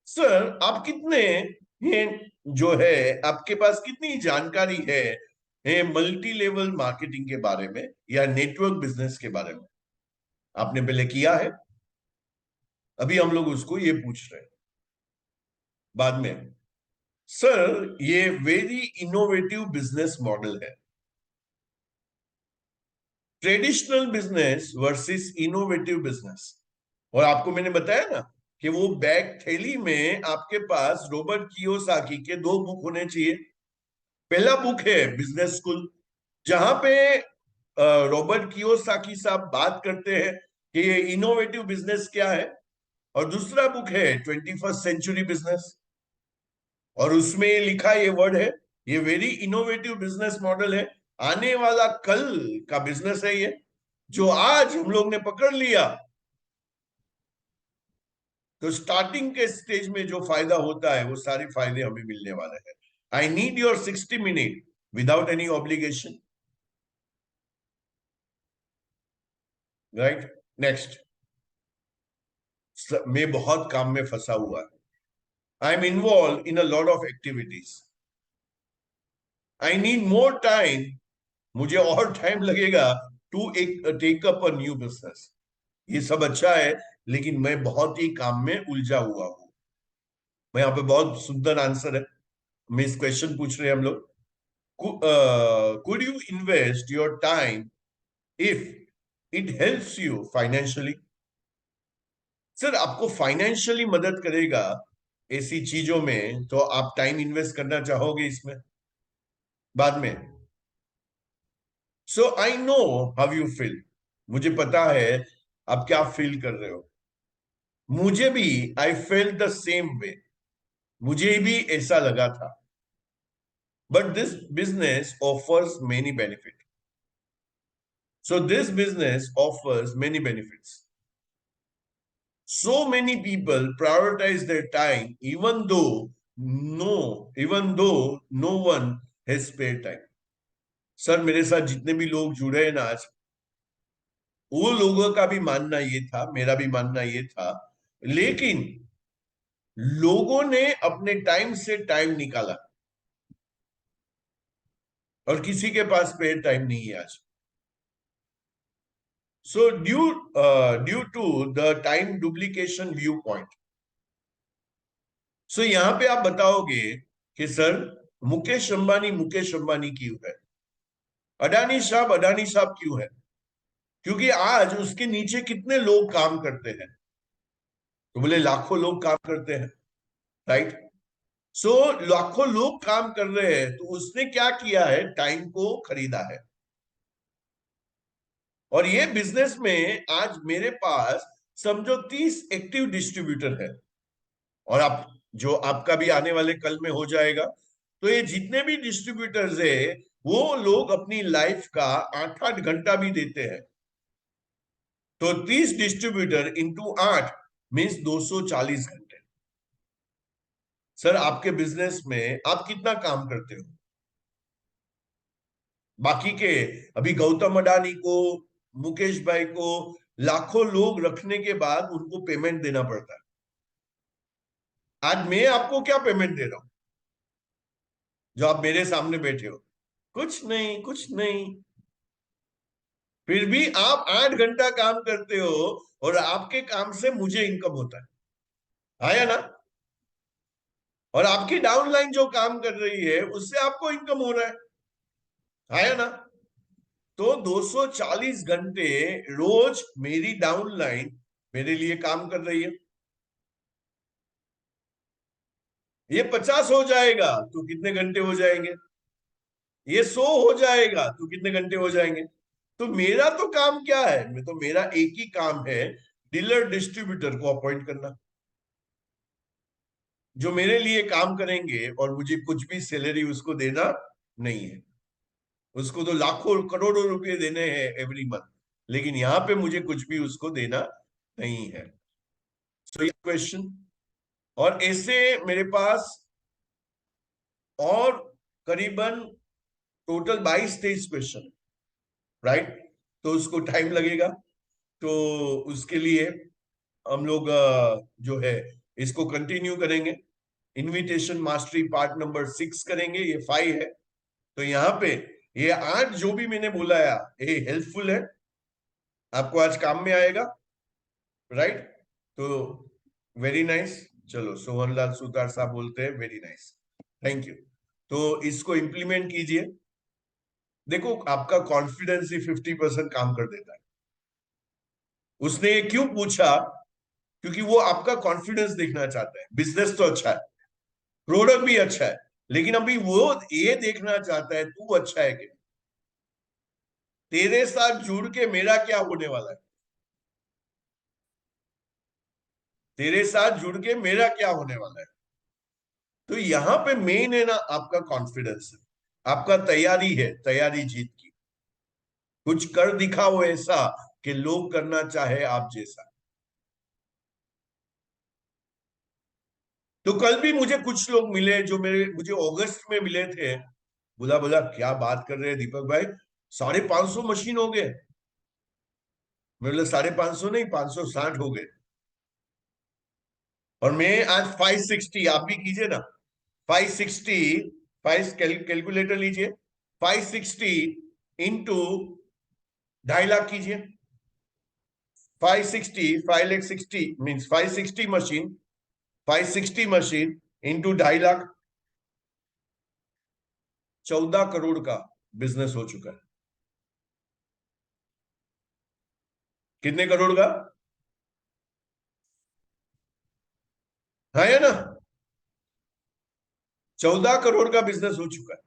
Sir, आप कितने हैं, जो है आपके पास कितनी जानकारी है मल्टी लेवल मार्केटिंग के बारे में या नेटवर्क बिजनेस के बारे में? आपने पहले किया है? अभी हम लोग उसको ये पूछ रहे हैं। बाद में, सर ये वेरी इनोवेटिव बिजनेस मॉडल है, traditional business versus innovative business. और आपको मैंने बताया ना कि वो बैग थैली में आपके पास रॉबर्ट कियोसाकी के 2 बुक होने चाहिए। पहला बुक है बिजनेस स्कूल, जहां पे रॉबर्ट कियोसाकी साहब बात करते हैं कि ये इनोवेटिव बिजनेस क्या है। और दूसरा बुक है 21st सेंचुरी बिजनेस, और उसमें लिखा ये वर्ड है, ये वेरी इनोवेटिव बिजनेस मॉडल है, आने वाला कल का बिजनेस है ये, जो आज हम लोग ने पकड़ लिया तो स्टार्टिंग के स्टेज में जो फायदा होता है वो सारे फायदे हमें मिलने वाले हैं। I need your 60 minute without any obligation, right? Next, मैं बहुत काम में फंसा हुआ है, I am involve in a lot of activities, I need more time, मुझे और टाइम लगेगा to take up a new business. ये सब अच्छा है, लेकिन मैं बहुत ही काम में उलझा हुआ हूं। मैं यहाँ पे बहुत सुंदर आंसर है, मैं इस क्वेश्चन पूछ रहे हैं हम लोग, could you invest your time if it helps you financially? Sir, आपको फाइनेंशियली मदद करेगा ऐसी चीजों में तो आप टाइम इन्वेस्ट करना चाहोगे इसमें? बाद में, so I know how you feel, मुझे पता है आप क्या फील कर रहे हो। मुझे भी, आई फेल द सेम वे, मुझे भी ऐसा लगा था। But this business offers many benefit, so this business offers many benefits. So many people prioritize their time even though no one has spare time. Sir, मेरे साथ जितने भी लोग जुड़े हैं ना आज, वो लोगों का भी मानना ये था, मेरा भी मानना ये था, लेकिन लोगों ने अपने टाइम से टाइम निकाला और किसी के पास स्पेयर टाइम नहीं है आज। So due to the time duplication viewpoint, so यहां पे आप बताओगे कि सर मुकेश अंबानी क्यों है, अडानी साहब क्यों है? क्योंकि आज उसके नीचे कितने लोग काम करते हैं? तो बोले लाखों लोग काम करते हैं, राइट? सो लाखों लोग काम कर रहे हैं, तो उसने क्या किया है? टाइम को खरीदा है। और ये बिजनेस में आज मेरे पास समझो 30 एक्टिव डिस्ट्रीब्यूटर है, और आप जो आपका भी आने वाले कल में हो जाएगा। तो ये जितने भी डिस्ट्रीब्यूटर्स है, वो लोग अपनी लाइफ का 8-8 घंटा भी देते हैं। तो 30 डिस्ट्रीब्यूटर इंटू 8 मीन्स 240 घंटे। सर, आपके बिजनेस में आप कितना काम करते हो? बाकी के, अभी गौतम अडानी को, मुकेश भाई को, लाखों लोग रखने के बाद उनको पेमेंट देना पड़ता है। आज मैं आपको क्या पेमेंट दे रहा हूं जो आप मेरे सामने बैठे हो? कुछ नहीं, कुछ नहीं। फिर भी आप 8 घंटा काम करते हो और आपके काम से मुझे इनकम होता है, आया ना? और आपकी डाउनलाइन जो काम कर रही है उससे आपको इनकम हो रहा है, आया ना? तो 240 घंटे रोज मेरी डाउनलाइन मेरे लिए काम कर रही है। ये 50 हो जाएगा तो कितने घंटे हो जाएंगे? ये 100 हो जाएगा तो कितने घंटे हो जाएंगे? तो मेरा तो काम क्या है, मैं तो मेरा एक ही काम है, डीलर डिस्ट्रीब्यूटर को अपॉइंट करना, जो मेरे लिए काम करेंगे और मुझे कुछ भी सैलरी उसको देना नहीं है। उसको तो लाखों करोड़ों रुपए देने हैं एवरी मंथ, लेकिन यहां पे मुझे कुछ भी उसको देना नहीं है। सो ये क्वेश्चन, और ऐसे मेरे पास और करीबन टोटल 22-23 क्वेश्चन, राइट। तो उसको टाइम लगेगा, तो उसके लिए हम लोग जो है इसको कंटिन्यू करेंगे। इनविटेशन मास्टरी पार्ट नंबर 6 करेंगे, ये 5 है। तो यहाँ पे ये 8 जो भी मैंने बोला है ये हेल्पफुल है, आपको आज काम में आएगा, राइट। तो वेरी नाइस। चलो, सोहनलाल सुतार साहब बोलते हैं वेरी नाइस, थैंक यू। तो इसको इंप्लीमेंट कीजिए। देखो, आपका कॉन्फिडेंस ही 50% काम कर देता है। उसने ये क्यों पूछा, क्योंकि वो आपका कॉन्फिडेंस देखना चाहता है। बिजनेस तो अच्छा है, प्रोडक्ट भी अच्छा है, लेकिन अभी वो ये देखना चाहता है तू अच्छा है कि नहीं। तेरे साथ जुड़ के मेरा क्या होने वाला है, तेरे साथ जुड़ के मेरा क्या होने वाला है। तो यहां पे मेन है ना आपका कॉन्फिडेंस है, आपका तैयारी है, तैयारी जीत की। कुछ कर दिखाओ ऐसा कि लोग करना चाहे आप जैसा। तो कल भी मुझे कुछ लोग मिले जो मुझे अगस्त में मिले थे। बोला बोला क्या बात कर रहे हैं दीपक भाई, 550 मशीन हो गए। मैं बोला 550 नहीं, 560 हो गए। और मैं आज 560, आप भी कीजिए ना, 560, कैलकुलेटर लीजिए, 560 इंटू 2.5 लाख कीजिए। 560, 5 lakh 60 means 560 machine, 560 machine into 2.5 lakh, 14 crore का बिजनेस हो चुका है। कितने करोड़ का है ना? 14 करोड़ का बिजनेस हो चुका है।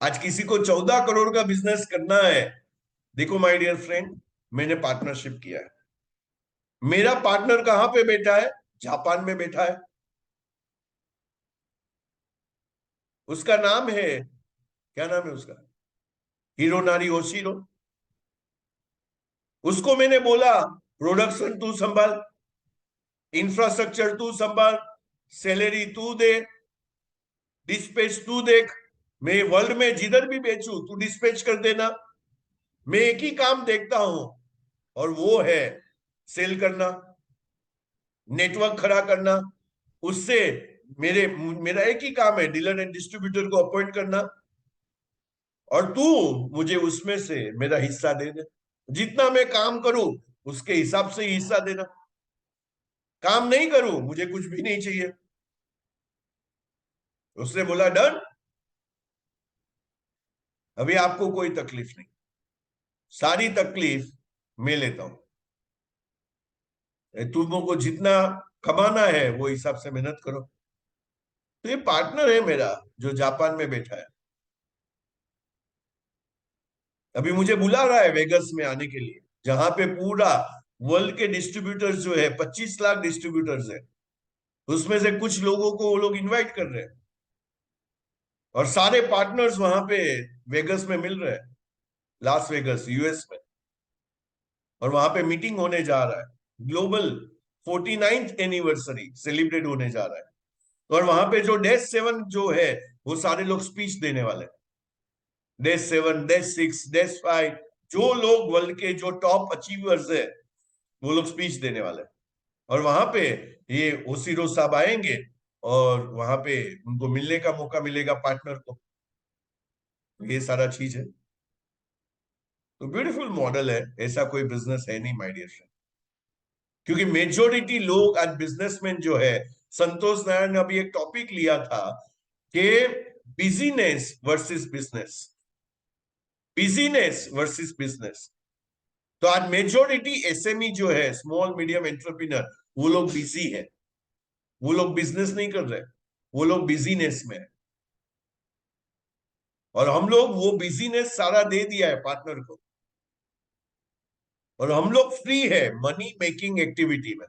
आज किसी को 14 करोड़ का बिजनेस करना है, देखो माय डियर फ्रेंड, मैंने पार्टनरशिप किया है। मेरा पार्टनर कहां पे बैठा है? जापान में बैठा है। उसका नाम है, क्या नाम है उसका? हिरोनारी ओशिरो। उसको मैंने बोला प्रोडक्शन तू संभाल, इंफ्रास्ट्रक्चर तू संभाल, सैलरी तू दे, डिस्पैच तू देख, मैं वर्ल्ड में जिधर भी बेचू तू डिस्पैच कर देना। मैं एक ही काम देखता हूं, और वो है सेल करना, नेटवर्क खड़ा करना। उससे मेरा एक ही काम है, डीलर एंड डिस्ट्रीब्यूटर को अपॉइंट करना, और तू मुझे उसमें से मेरा हिस्सा दे दे। जितना मैं काम करूं उसके हिसाब से ही हिस्सा देना। काम नहीं करूं मुझे कुछ भी नहीं चाहिए। उसने बोला डन। अभी आपको कोई तकलीफ नहीं, सारी तकलीफ मैं लेता हूं। तुमको जितना कमाना है वो हिसाब से मेहनत करो। तो ये पार्टनर है मेरा जो जापान में बैठा है, अभी मुझे बुला रहा है वेगस में आने के लिए, जहां पे पूरा वर्ल्ड के डिस्ट्रीब्यूटर्स जो है 25 लाख डिस्ट्रीब्यूटर्स है, उसमें से कुछ लोगों को वो लोग इनवाइट कर रहे हैं, और सारे पार्टनर्स वहां पे वेगस में मिल रहे हैं, लास वेगस यूएस में। और वहां पे मीटिंग होने जा रहा है, ग्लोबल 49th एनिवर्सरी सेलिब्रेट होने जा रहा है। और वहां पे जो डैश 7 जो है वो सारे लोग स्पीच देने वाले हैं। डैश 7, डैश 6, डैश 5, जो लोग वर्ल्ड के जो टॉप अचीवर्स है वो लोग स्पीच देने वाले हैं। और वहां पे ये ओसिरो साहब आएंगे, और वहां पे उनको मिलने का मौका मिलेगा पार्टनर को। ये सारा चीज है। तो ब्यूटीफुल मॉडल है, ऐसा कोई बिजनेस है नहीं माय डियर फ्रेंड। क्योंकि मेजोरिटी लोग आज बिजनेसमैन जो है, संतोष नारायण ने अभी एक टॉपिक लिया था कि business versus business, business versus business. तो आज मेजोरिटी एसएमई जो है, स्मॉल मीडियम एंटरप्रेन्योर, वो लोग बिजी है, वो लोग बिजनेस नहीं कर रहे, वो लोग बिजीनेस में है। और हम लोग वो बिजीनेस सारा दे दिया है पार्टनर को। और हम लोग फ्री है मनी मेकिंग एक्टिविटी में।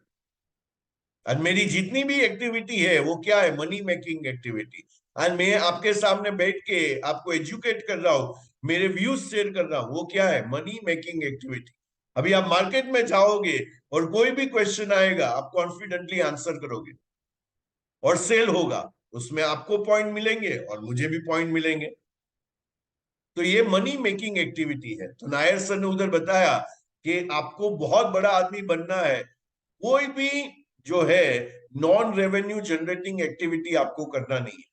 और मेरी जितनी भी एक्टिविटी है वो क्या है, मनी मेकिंग एक्टिविटी। और मैं आपके सामने बैठ के आपको एजुकेट कर रहा हूं, मेरे व्यूज शेयर कर रहा हूं, वो क्या है, मनी मेकिंग एक्टिविटी। अभी आप मार्केट में जाओगे और कोई भी क्वेश्चन आएगा, आप कॉन्फिडेंटली आंसर करोगे और सेल होगा, उसमें आपको पॉइंट मिलेंगे और मुझे भी पॉइंट मिलेंगे। तो ये मनी मेकिंग एक्टिविटी है। तो नायर सर ने उधर बताया कि आपको बहुत बड़ा आदमी बनना है, कोई भी जो है नॉन रेवेन्यू जनरेटिंग एक्टिविटी आपको करना नहीं है।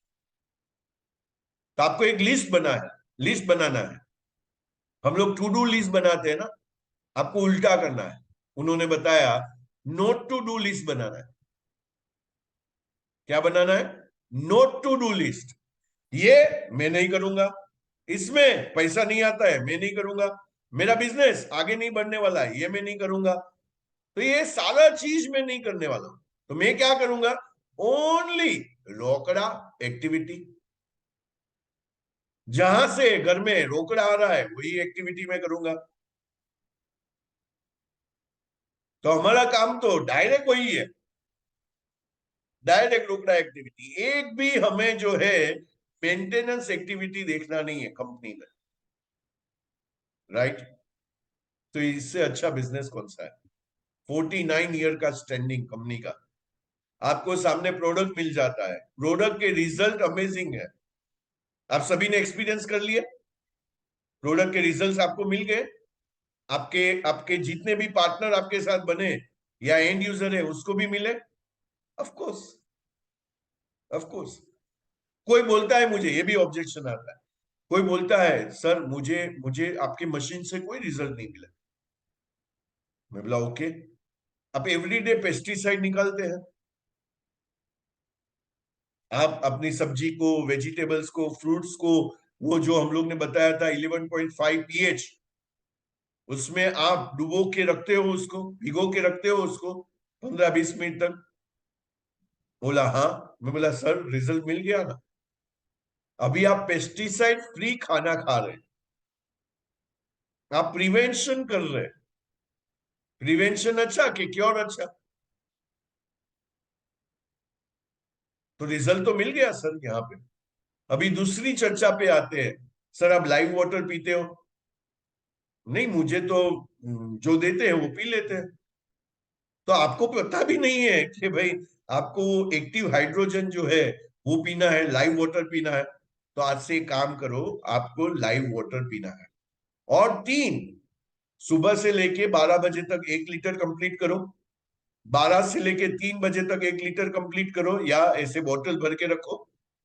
तो आपको एक लिस्ट लिस्ट बनाना है। हम लोग टू डू लिस्ट बनाते हैं ना, आपको उल्टा करना है। उन्होंने बताया नोट टू डू लिस्ट बनाना है। क्या बनाना है, नोट टू डू लिस्ट। ये मैं नहीं करूंगा, इसमें पैसा नहीं आता है, मैं नहीं करूंगा, मेरा बिजनेस आगे नहीं बढ़ने वाला है, ये मैं नहीं करूंगा, तो ये सारा चीज मैं नहीं करने वाला हूं। तो मैं क्या करूंगा, ओनली रोकड़ा एक्टिविटी। जहां से घर में रोकड़ा आ रहा है वही एक्टिविटी मैं करूंगा। तो हमारा काम तो डायरेक्ट वही है, डायरेक्ट रोकड़ा एक्टिविटी। एक भी हमें जो है मेंटेनेंस एक्टिविटी देखना नहीं है कंपनी में, राइट। तो इससे अच्छा बिजनेस कौन सा है। 49 ईयर का स्टैंडिंग कंपनी का, आपको सामने प्रोडक्ट मिल जाता है, प्रोडक्ट के रिजल्ट अमेजिंग है, आप सभी ने एक्सपीरियंस कर लिया, प्रोडक्ट के रिजल्ट्स आपको मिल गए। आपके आपके जितने भी पार्टनर आपके साथ बने या एंड यूजर है उसको भी मिले। Of course, of course. कोई बोलता है, मुझे ये भी ऑब्जेक्शन आता है, कोई बोलता है सर मुझे मुझे आपकी मशीन से कोई रिजल्ट नहीं मिला। मैं बोला ओके, आप एवरीडे पेस्टिसाइड निकालते हैं, आप अपनी सब्जी को, वेजिटेबल्स को, फ्रूट्स को, वो जो हम लोग ने बताया था 11.5 पीएच, उसमें आप डुबो के रखते हो उसको, भिगो के रखते हो उसको 15-20 मिनट तक। बोला हाँ। मैं बोला सर रिजल्ट मिल गया ना। अभी आप पेस्टिसाइड फ्री खाना खा रहे हैं, आप प्रिवेंशन कर रहे हैं। प्रिवेंशन अच्छा कि क्योर अच्छा। तो रिजल्ट तो मिल गया सर यहाँ पे। अभी दूसरी चर्चा पे आते हैं, सर आप लाइव वाटर पीते हो। नहीं, मुझे तो जो देते हैं वो पी लेते हैं। तो आपको पता भी नहीं है कि भाई आपको एक्टिव हाइड्रोजन जो है वो पीना है, लाइव वाटर पीना है। तो आज से काम करो, आपको लाइव वाटर पीना है। और 3, सुबह से लेके 12 बजे तक 1 लीटर कंप्लीट करो, 12 से लेके 3 बजे तक 1 लीटर कंप्लीट करो, या ऐसे बोतल भर के रखो,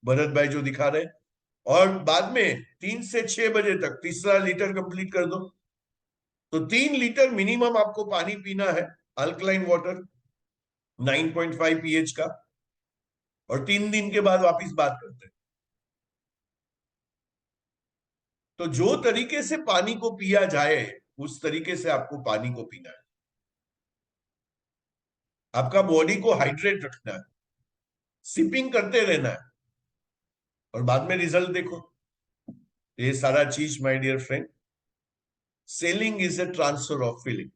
भरत भाई जो दिखा रहे हैं। और बाद में 3 से 6 बजे तक तीसरा लीटर कंप्लीट कर दो। तो 3 लीटर मिनिमम आपको पानी पीना है, अल्कलाइन वाटर 9.5 पीएच का। और 3 दिन के बाद वापिस बात करते हैं। तो जो तरीके से पानी को पिया जाए उस तरीके से आपको पानी को पीना है, आपका बॉडी को हाइड्रेट रखना है, सिपिंग करते रहना है, और बाद में रिजल्ट देखो। ये सारा चीज my dear friend, selling is a transfer of feeling.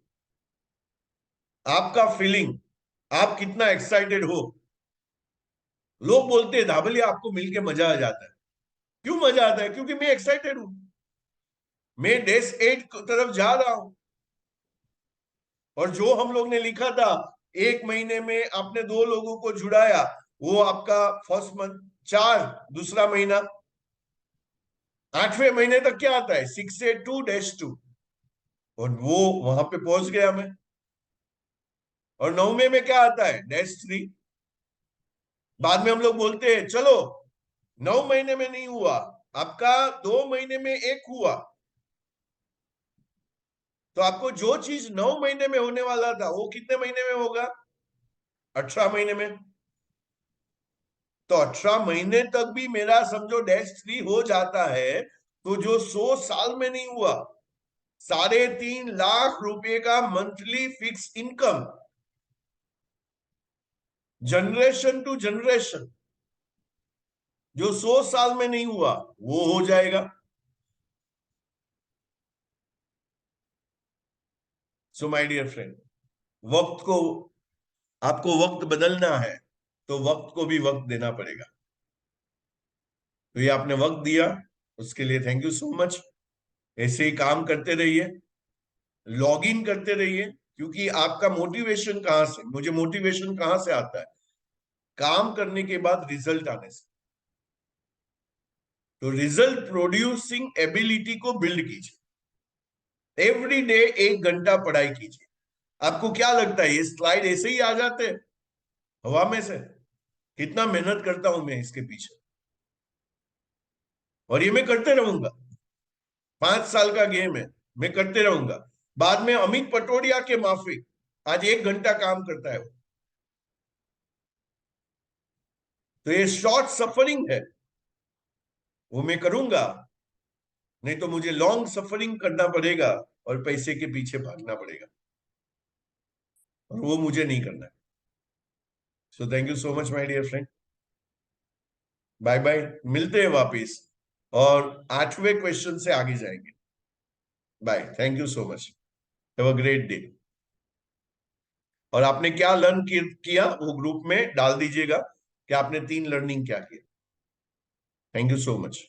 आपका फीलिंग, आप कितना एक्साइटेड हो। लोग बोलते हैं धाबलिया आपको मिलके मजा आ जाता है। क्यों मजा आता है, क्योंकि मैं एक्साइटेड हूं, मैं डेस्क 8 की तरफ जा रहा हूं। और जो हम लोग ने लिखा था, 1 महीने में आपने 2 लोगों को जुड़ाया, वो आपका फर्स्ट मंथ। 4 दूसरा महीना, 8वें महीने तक क्या आता है, 6A2-2, और वो वहां पे पहुंच गया मैं। और 9वें में क्या आता है, -3। बाद में हम लोग बोलते हैं चलो 9 महीने में नहीं हुआ, आपका 2 महीने में एक हुआ। तो आपको जो चीज 9 महीने में होने वाला था वो कितने महीने में होगा, 18 महीने में। तो 18 महीने तक भी मेरा समझो -3 हो जाता है, तो जो 100 साल में नहीं हुआ, 3.5 लाख रुपए का monthly fix income, generation to generation, जो 100 साल में नहीं हुआ वो हो जाएगा। सो माय डियर फ्रेंड, वक्त को, आपको वक्त बदलना है तो वक्त को भी वक्त देना पड़ेगा। तो ये आपने वक्त दिया, उसके लिए थैंक यू सो मच। ऐसे ही काम करते रहिए, लॉग इन करते रहिए, क्योंकि आपका मोटिवेशन कहां से, मुझे मोटिवेशन कहां से आता है? काम करने के बाद रिजल्ट आने से। तो रिजल्ट प्रोड्यूसिंग एबिलिटी को बिल्ड कीजिए। एवरी डे 1 घंटा पढ़ाई कीजिए। आपको क्या लगता है ये स्लाइड ऐसे ही आ जाते हैं हवा में से? कितना मेहनत करता हूं मैं इसके पीछे, और ये मैं करते रहूंगा। 5 साल का गेम है, मैं करते रहूंगा। बाद में अमित पटोडिया के माफिक आज 1 घंटा काम करता है वो। तो ये शॉर्ट सफरिंग है, वो मैं करूंगा। नहीं तो मुझे लॉन्ग सफरिंग करना पड़ेगा और पैसे के पीछे भागना पड़ेगा, और वो मुझे नहीं करना है। So thank you so much my dear friend. Bye bye, मिलते हैं वापिस, और 8वें क्वेश्चन से आगे जाएंगे। Bye, thank you so much, have a great day. और आपने क्या लर्न किया वो ग्रुप में डाल दीजिएगा कि आपने 3 लर्निंग क्या किया। Thank you so much.